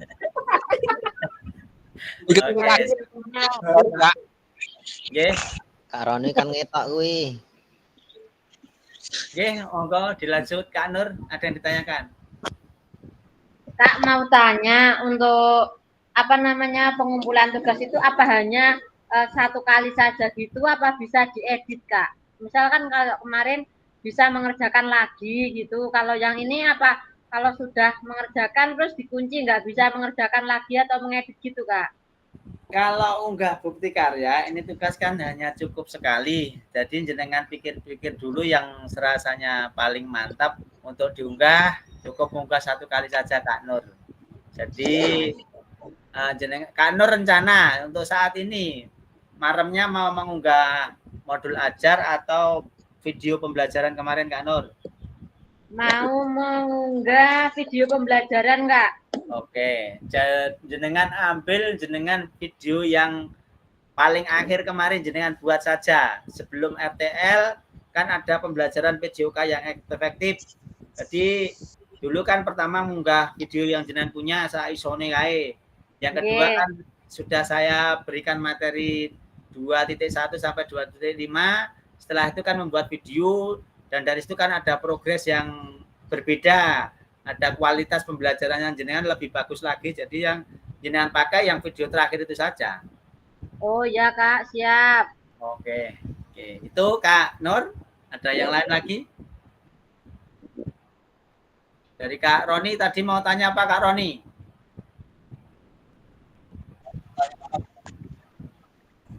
Nggih. Kak Roni kan ngetok kuwi. Nggih, monggo dilanjut Kak Nur, ada yang ditanyakan. Kak mau tanya untuk apa namanya pengumpulan tugas itu apa hanya satu kali saja gitu apa bisa diedit Kak? Misalkan kalau kemarin bisa mengerjakan lagi gitu. Kalau yang ini apa kalau sudah mengerjakan terus dikunci nggak bisa mengerjakan lagi atau mengedit gitu Kak? Kalau unggah bukti karya ini tugas kan hanya cukup sekali. Jadi jenengan pikir-pikir dulu yang serasanya paling mantap untuk diunggah. Cukup unggah satu kali saja Kak Nur. Jadi Kak Nur rencana untuk saat ini malamnya mau mengunggah modul ajar atau video pembelajaran kemarin Kak Nur? Mau mengunggah video pembelajaran Kak. Oke, jenengan ambil video yang paling akhir kemarin jenengan buat saja. Sebelum RTL kan ada pembelajaran PJOK yang efektif. Jadi dulu kan pertama mengunggah video yang jenengan punya saya isone kae. Yang kedua kan sudah saya berikan materi 2.1 sampai 2.5. Setelah itu kan membuat video dan dari situ kan ada progres yang berbeda. Ada kualitas pembelajaran yang jenengan lebih bagus lagi. Jadi yang jenengan pakai yang video terakhir itu saja. Oh ya Kak, siap. Oke. Itu Kak Nur. Ada yang lain lagi? Dari Kak Roni tadi mau tanya apa Kak Roni?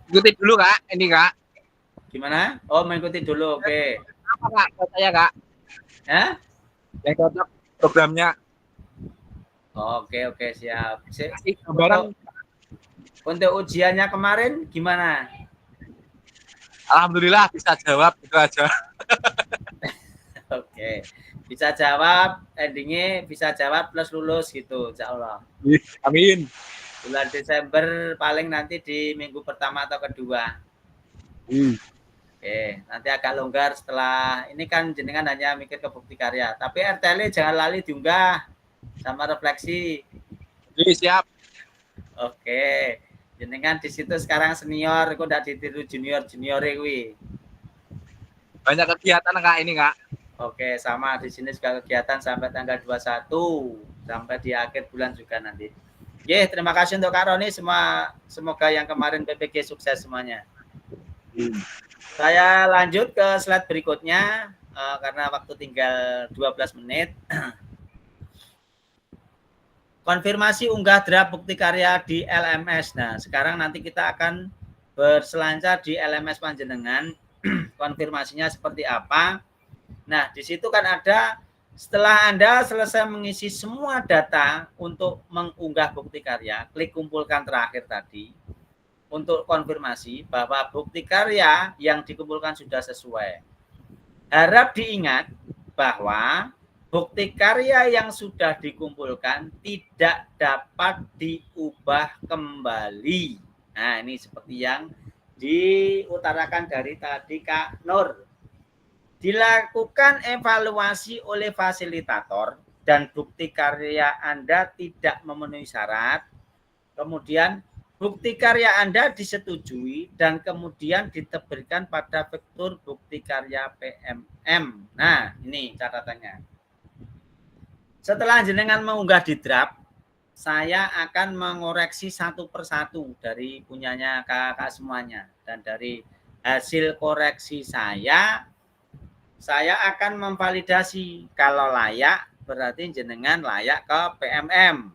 Ikuti dulu Kak, ini Kak. Gimana? Oh, mengikuti dulu. Oke. Apa Kak buat saya Kak? Ya? Yang cocok programnya. Oke, siap. Barang. Untuk ujiannya kemarin gimana? Alhamdulillah bisa jawab itu aja. Oke. Bisa jawab, endingnya bisa jawab plus lulus gitu, insya Allah. Amin. Bulan Desember paling nanti di minggu pertama atau kedua. Oke, nanti agak longgar setelah ini kan jenengan hanya mikir ke bukti karya. Tapi RTL jangan lali diunggah sama refleksi. Siap. Oke, jenengan di situ sekarang senior, kok udah ditiru junior kuwi. Banyak kegiatan Kak ini Kak. Oke, sama di sini juga kegiatan sampai tanggal 21 sampai di akhir bulan juga nanti. Oke, terima kasih untuk Kak Roni, semoga yang kemarin PPG sukses semuanya. Saya lanjut ke slide berikutnya karena waktu tinggal 12 menit. Konfirmasi unggah draft bukti karya di LMS. Nah, sekarang nanti kita akan berselancar di LMS panjenengan. Konfirmasinya seperti apa? Nah, di situ kan ada setelah Anda selesai mengisi semua data untuk mengunggah bukti karya, klik kumpulkan terakhir tadi. Untuk konfirmasi bahwa bukti karya yang dikumpulkan sudah sesuai. Harap diingat bahwa bukti karya yang sudah dikumpulkan tidak dapat diubah kembali. Nah, ini seperti yang diutarakan dari tadi Kak Nur. Dilakukan evaluasi oleh fasilitator dan bukti karya Anda tidak memenuhi syarat. Kemudian bukti karya Anda disetujui dan kemudian diberikan pada vektor bukti karya PMM. Nah, ini catatannya. Setelah jenengan mengunggah di draft, saya akan mengoreksi satu persatu dari punyanya kakak semuanya dan dari hasil koreksi saya akan memvalidasi. Kalau layak, berarti jenengan layak ke PMM.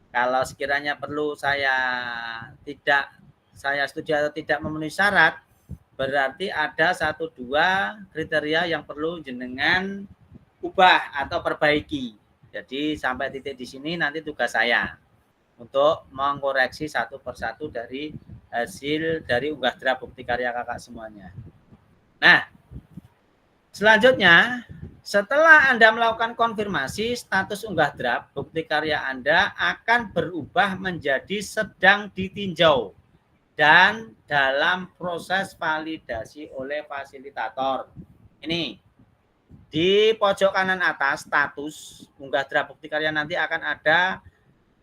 Kalau sekiranya perlu saya setuju atau tidak memenuhi syarat, berarti ada 1-2 kriteria yang perlu jenengan ubah atau perbaiki. Jadi sampai titik di sini nanti tugas saya untuk mengkoreksi satu persatu dari hasil dari unggah draft bukti karya kakak semuanya. Nah, selanjutnya setelah Anda melakukan konfirmasi, status unggah draft bukti karya Anda akan berubah menjadi sedang ditinjau dan dalam proses validasi oleh fasilitator. Ini di pojok kanan atas status unggah draft bukti karya nanti akan ada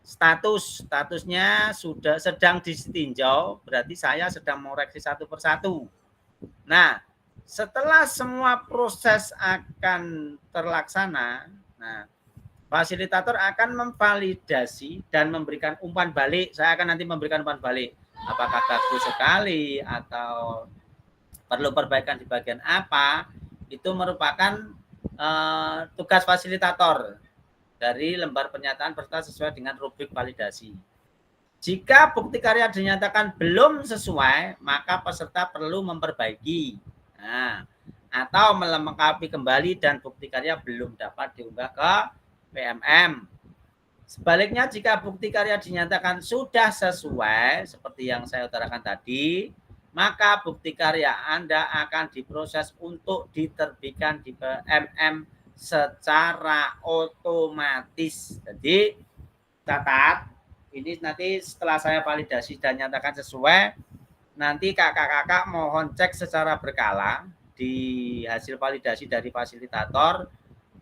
statusnya sudah sedang ditinjau, berarti saya sedang mengoreksi satu persatu. Nah, setelah semua proses akan terlaksana, nah fasilitator akan memvalidasi dan memberikan umpan balik. Saya akan nanti memberikan umpan balik. Apakah bagus sekali atau perlu perbaikan di bagian apa? Itu merupakan tugas fasilitator dari lembar pernyataan peserta sesuai dengan rubrik validasi. Jika bukti karya dinyatakan belum sesuai, maka peserta perlu memperbaiki. Nah, atau melengkapi kembali dan bukti karya belum dapat diunggah ke PMM. Sebaliknya, jika bukti karya dinyatakan sudah sesuai, seperti yang saya utarakan tadi, maka bukti karya Anda akan diproses untuk diterbitkan di PMM secara otomatis. Jadi, catat, ini nanti setelah saya validasi dan nyatakan sesuai, nanti kakak-kakak mohon cek secara berkala di hasil validasi dari fasilitator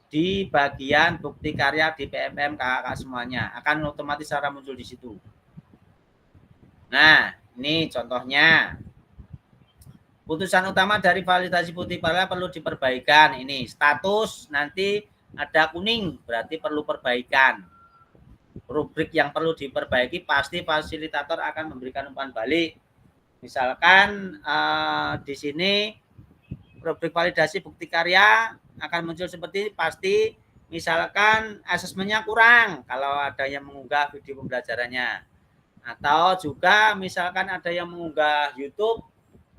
di bagian bukti karya di PMM kakak-kakak semuanya. Akan otomatis secara muncul di situ. Nah, ini contohnya. Putusan utama dari validasi bukti karya perlu diperbaikan. Ini status nanti ada kuning, berarti perlu perbaikan. Rubrik yang perlu diperbaiki pasti fasilitator akan memberikan umpan balik. Misalkan di sini rubrik validasi bukti karya akan muncul seperti pasti misalkan asesmennya kurang kalau ada yang mengunggah video pembelajarannya. Atau juga misalkan ada yang mengunggah YouTube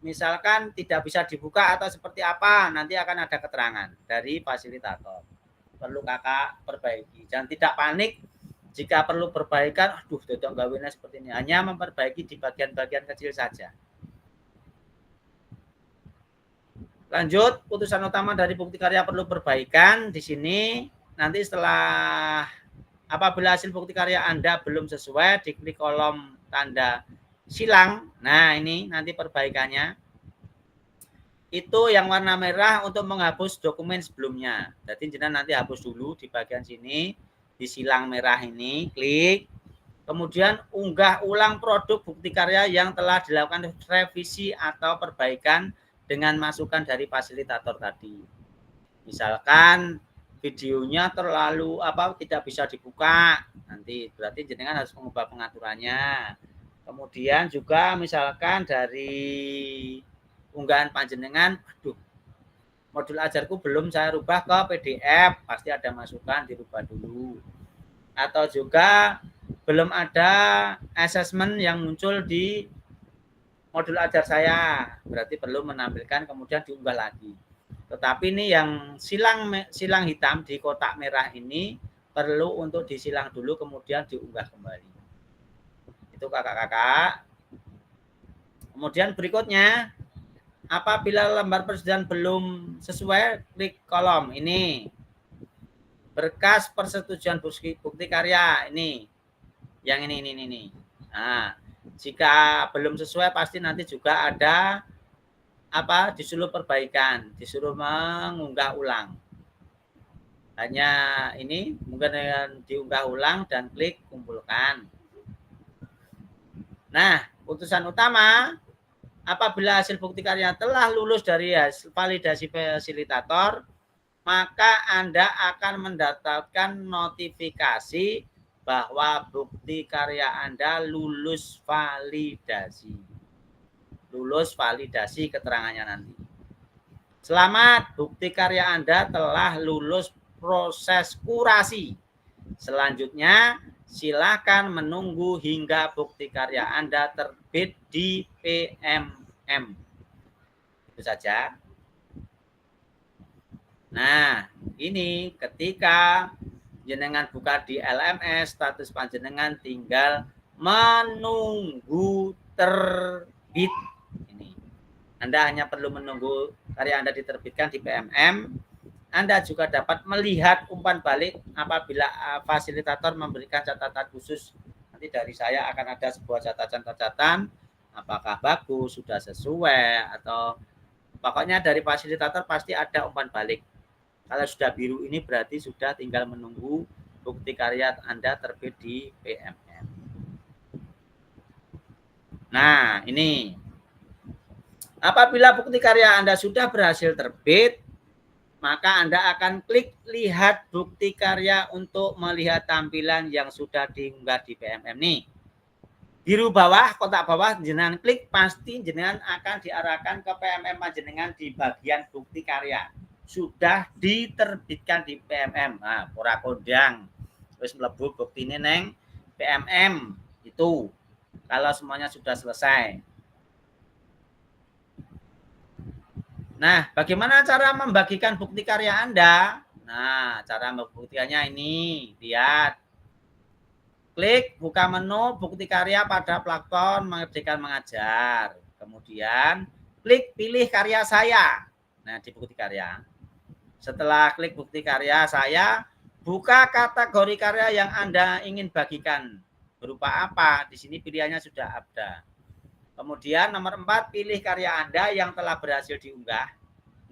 misalkan tidak bisa dibuka atau seperti apa, nanti akan ada keterangan dari fasilitator. Perlu kakak perbaiki. Jangan tidak panik jika perlu perbaikan, aduh dodok gawinnya seperti ini. Hanya memperbaiki di bagian-bagian kecil saja. Lanjut, putusan utama dari bukti karya perlu perbaikan. Di sini nanti setelah apabila hasil bukti karya Anda belum sesuai, diklik kolom tanda silang. Nah, ini nanti perbaikannya. Itu yang warna merah untuk menghapus dokumen sebelumnya. Jadi jenengan nanti hapus dulu di bagian sini, di silang merah ini, klik. Kemudian unggah ulang produk bukti karya yang telah dilakukan revisi atau perbaikan dengan masukan dari fasilitator tadi. Misalkan videonya terlalu tidak bisa dibuka, nanti berarti jenengan harus mengubah pengaturannya. Kemudian juga misalkan dari unggahan panjenengan, aduh, modul ajarku belum saya rubah ke PDF, pasti ada masukan dirubah dulu. Atau juga belum ada assessment yang muncul di modul ajar saya, berarti perlu menampilkan kemudian diunggah lagi. Tetapi ini yang silang hitam di kotak merah ini perlu untuk disilang dulu kemudian diunggah kembali. Itu kakak-kakak. Kemudian berikutnya, apabila lembar persetujuan belum sesuai, klik kolom ini. Berkas persetujuan bukti karya ini. Yang ini. Nah, jika belum sesuai pasti nanti juga ada disuruh perbaikan, disuruh mengunggah ulang. Hanya ini mungkin diunggah ulang dan klik kumpulkan. Nah, putusan utama, apabila hasil bukti karya telah lulus dari hasil validasi fasilitator, maka Anda akan mendapatkan notifikasi bahwa bukti karya Anda lulus validasi. lulus validasi keterangannya nanti. Selamat, bukti karya Anda telah lulus proses kurasi. Selanjutnya, silakan menunggu hingga bukti karya Anda terbit di PMM. Itu saja. Nah, ini ketika jenengan buka di LMS, status panjenengan tinggal menunggu terbit. Ini. Anda hanya perlu menunggu karya Anda diterbitkan di PMM. Anda juga dapat melihat umpan balik apabila fasilitator memberikan catatan khusus. Nanti dari saya akan ada sebuah catatan-catatan apakah bagus, sudah sesuai, atau pokoknya dari fasilitator pasti ada umpan balik. Kalau sudah biru ini berarti sudah tinggal menunggu bukti karya Anda terbit di PMM. Nah, ini. Apabila bukti karya Anda sudah berhasil terbit, maka Anda akan klik lihat bukti karya untuk melihat tampilan yang sudah diunggah di PMM nih. Biru bawah, kotak bawah, jenengan klik, pasti jenengan akan diarahkan ke PMM jenengan di bagian bukti karya. Sudah diterbitkan di PMM. Nah, ora kondang. Terus mlebu bukti ini neng PMM itu. Kalau semuanya sudah selesai. Nah, bagaimana cara membagikan bukti karya Anda? Nah, cara membuktikannya ini. Lihat. Klik buka menu bukti karya pada platform Merdeka Mengajar. Kemudian klik pilih karya saya. Nah, di bukti karya. Setelah klik bukti karya saya, buka kategori karya yang Anda ingin bagikan. Berupa apa? Di sini pilihannya sudah ada. Kemudian nomor 4, pilih karya Anda yang telah berhasil diunggah.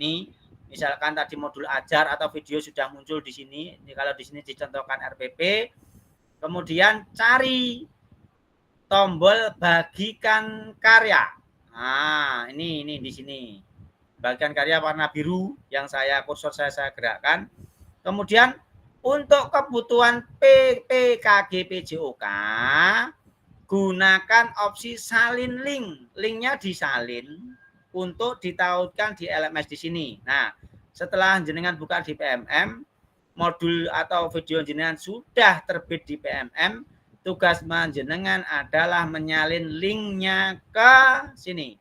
Nih, misalkan tadi modul ajar atau video sudah muncul di sini. Ini kalau di sini dicontohkan RPP. Kemudian cari tombol bagikan karya. Nah, ini di sini. Bagian karya warna biru yang kursor saya gerakkan. Kemudian untuk kebutuhan PPKG PJOK, gunakan opsi salin link. Linknya disalin untuk ditautkan di LMS di sini. Nah, setelah jenengan buka di PMM, modul atau video jenengan sudah terbit di PMM, tugas jenengan adalah menyalin linknya ke sini.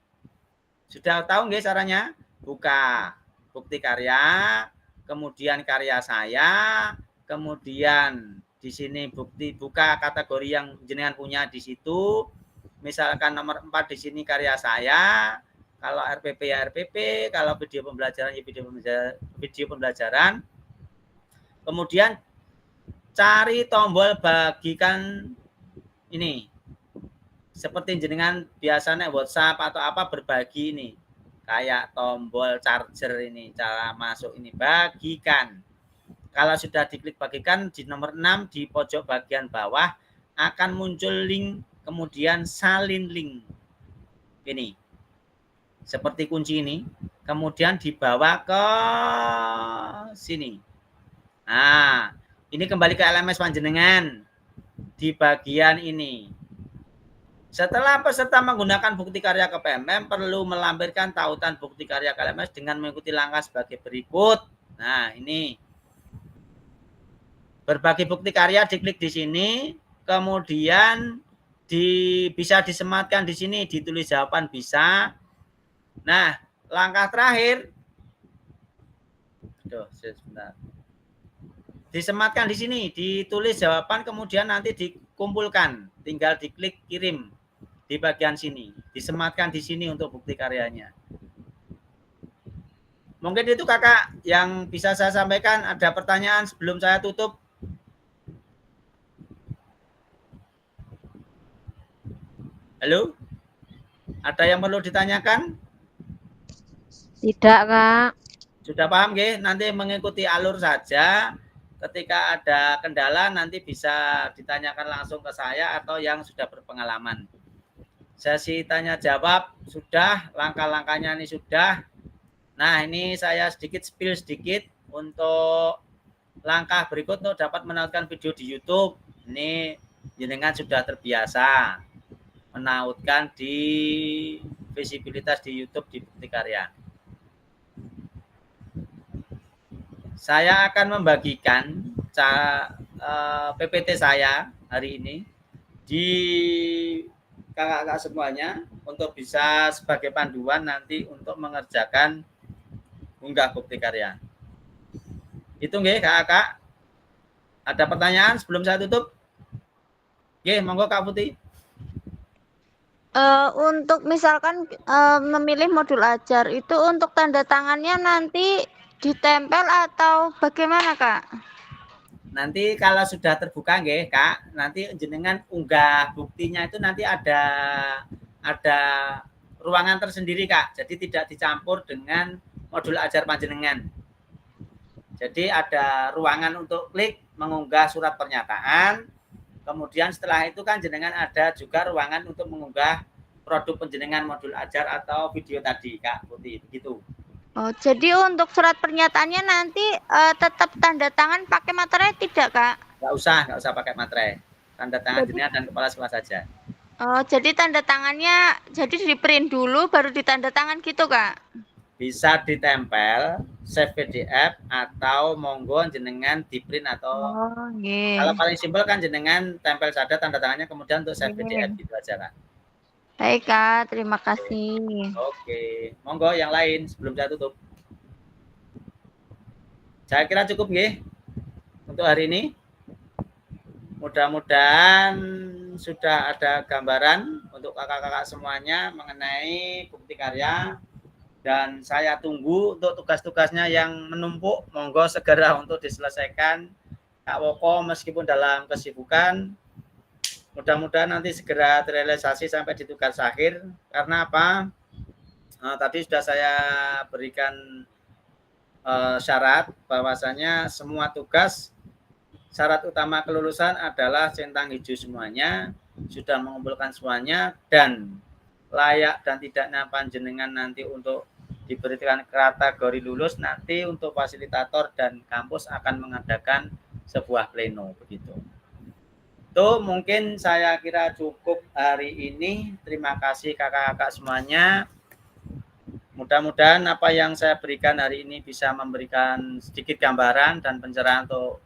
Sudah tahu nggak caranya? Buka bukti karya, kemudian karya saya, kemudian di sini buka kategori yang jenengan punya di situ. Misalkan nomor 4 di sini karya saya, kalau RPP ya RPP, kalau video pembelajaran ya video pembelajaran. Kemudian cari tombol bagikan ini. Seperti jenengan biasanya WhatsApp atau apa berbagi ini. Kayak tombol charger ini, cara masuk ini, bagikan. Kalau sudah diklik bagikan di nomor 6 di pojok bagian bawah akan muncul link, kemudian salin link. Ini. Seperti kunci ini, kemudian dibawa ke sini. Nah, ini kembali ke LMS panjenengan di bagian ini. Setelah peserta menggunakan bukti karya ke PMM, perlu melampirkan tautan bukti karya ke LMS dengan mengikuti langkah sebagai berikut. Nah, ini. Berbagi bukti karya diklik di sini, kemudian bisa disematkan di sini, ditulis jawaban bisa. Nah, langkah terakhir. Sebentar. Disematkan di sini, ditulis jawaban, kemudian nanti dikumpulkan. Tinggal diklik kirim di bagian sini. Disematkan di sini untuk bukti karyanya. Mungkin itu kakak yang bisa saya sampaikan. Ada pertanyaan sebelum saya tutup? Halo? Ada yang perlu ditanyakan? Tidak, Kak. Sudah paham, nggih? Nanti mengikuti alur saja. Ketika ada kendala nanti bisa ditanyakan langsung ke saya atau yang sudah berpengalaman. Sesi tanya jawab sudah, langkah-langkahnya ini sudah. Nah, ini saya spill sedikit untuk langkah berikut untuk dapat menautkan video di YouTube. Ini jenengan sudah terbiasa menautkan di visibilitas di YouTube di Bukti Karya. Saya akan membagikan PPT saya hari ini di kakak-kakak semuanya untuk bisa sebagai panduan nanti untuk mengerjakan unggah Bukti Karya. Itu nggih kakak-kakak. Ada pertanyaan sebelum saya tutup? Nggih, monggo Kak Putih. Untuk misalkan memilih modul ajar itu untuk tanda tangannya nanti ditempel atau bagaimana Kak? Nanti kalau sudah terbuka nggih Kak, nanti jenengan unggah buktinya itu nanti ada ruangan tersendiri Kak. Jadi tidak dicampur dengan modul ajar panjenengan. Jadi ada ruangan untuk klik mengunggah surat pernyataan. Kemudian setelah itu kan jenengan ada juga ruangan untuk mengunggah produk penjenengan modul ajar atau video tadi Kak Putih, begitu. Oh, jadi untuk surat pernyataannya nanti tetap tanda tangan pakai materai tidak Kak? Nggak usah pakai materai. Tanda tangan jenengan dan kepala sekolah saja. Oh, jadi tanda tangannya jadi di print dulu baru ditanda tangan gitu Kak? Bisa ditempel, save PDF atau monggo jenengan di print atau kalau paling simpel kan jenengan tempel saja tanda tangannya kemudian untuk save PDF gitu aja Kak. Baik Kak, terima kasih. Oke, monggo yang lain sebelum saya tutup. Saya kira cukup nggih untuk hari ini. Mudah-mudahan sudah ada gambaran untuk kakak-kakak semuanya mengenai Bukti Karya. Dan saya tunggu untuk tugas-tugasnya yang menumpuk, monggo segera untuk diselesaikan Kak Woko meskipun dalam kesibukan. Mudah-mudahan nanti segera terrealisasi sampai di tugas akhir. Karena apa? Tadi sudah saya berikan syarat bahwasanya semua tugas syarat utama kelulusan adalah centang hijau semuanya, sudah mengumpulkan semuanya dan layak dan tidaknya panjenengan nanti untuk diberikan kategori lulus, nanti untuk fasilitator dan kampus akan mengadakan sebuah pleno begitu. Itu mungkin saya kira cukup hari ini. Terima kasih kakak-kakak semuanya. Mudah-mudahan apa yang saya berikan hari ini bisa memberikan sedikit gambaran dan pencerahan untuk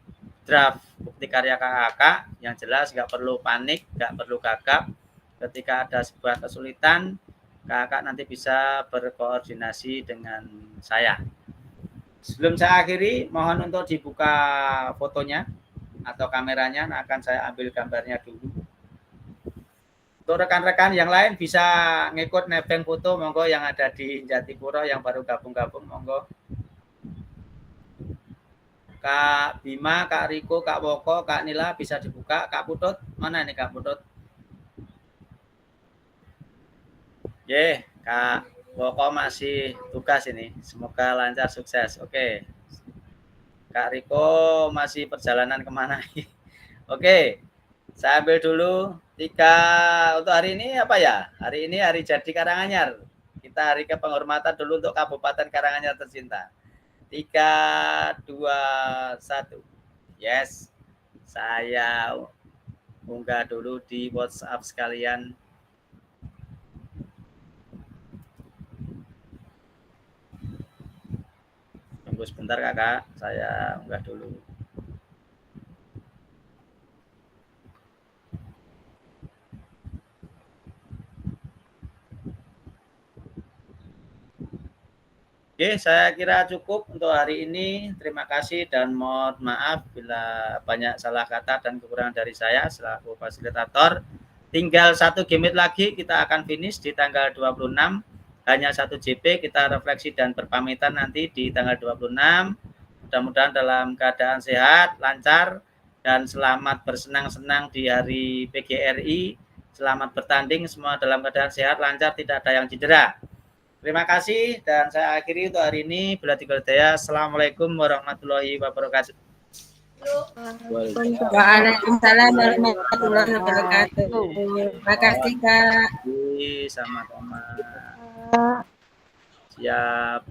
draft Bukti Karya kakak-kakak. Yang jelas nggak perlu panik, nggak perlu gagap. Ketika ada sebuah kesulitan, kakak nanti bisa berkoordinasi dengan saya. Sebelum saya akhiri, mohon untuk dibuka fotonya atau kameranya, akan saya ambil gambarnya dulu. Untuk rekan-rekan yang lain bisa ngikut nebeng foto, monggo yang ada di Jatipuro yang baru gabung-gabung, monggo. Kak Bima, Kak Riko, Kak Woko, Kak Nila bisa dibuka. Kak Putut, mana nih Kak Putut? Kak Woko masih tugas ini. Semoga lancar, sukses. Oke. Kak Riko masih perjalanan kemana? Oke. Saya ambil dulu 3 untuk hari ini apa ya? Hari ini hari jadi Karanganyar. Kita hari kepenghormatan dulu untuk Kabupaten Karanganyar tercinta. 3, 2, 1. Yes. Saya unggah dulu di WhatsApp sekalian. Tunggu sebentar kakak, saya unggah dulu. Oke, saya kira cukup untuk hari ini. Terima kasih dan mohon maaf bila banyak salah kata dan kekurangan dari saya selaku fasilitator. Tinggal 1 game lagi kita akan finish di tanggal 26. Hanya 1 JP, kita refleksi dan berpamitan nanti di tanggal 26. Mudah-mudahan dalam keadaan sehat, lancar, dan selamat bersenang-senang di hari PGRI. Selamat bertanding, semua dalam keadaan sehat, lancar, tidak ada yang cedera. Terima kasih dan saya akhiri untuk hari ini. Bila tiga daya. Assalamualaikum warahmatullahi wabarakatuh. Waalaikumsalam warahmatullahi wabarakatuh. Terima kasih Kak. Sama-sama. Siap.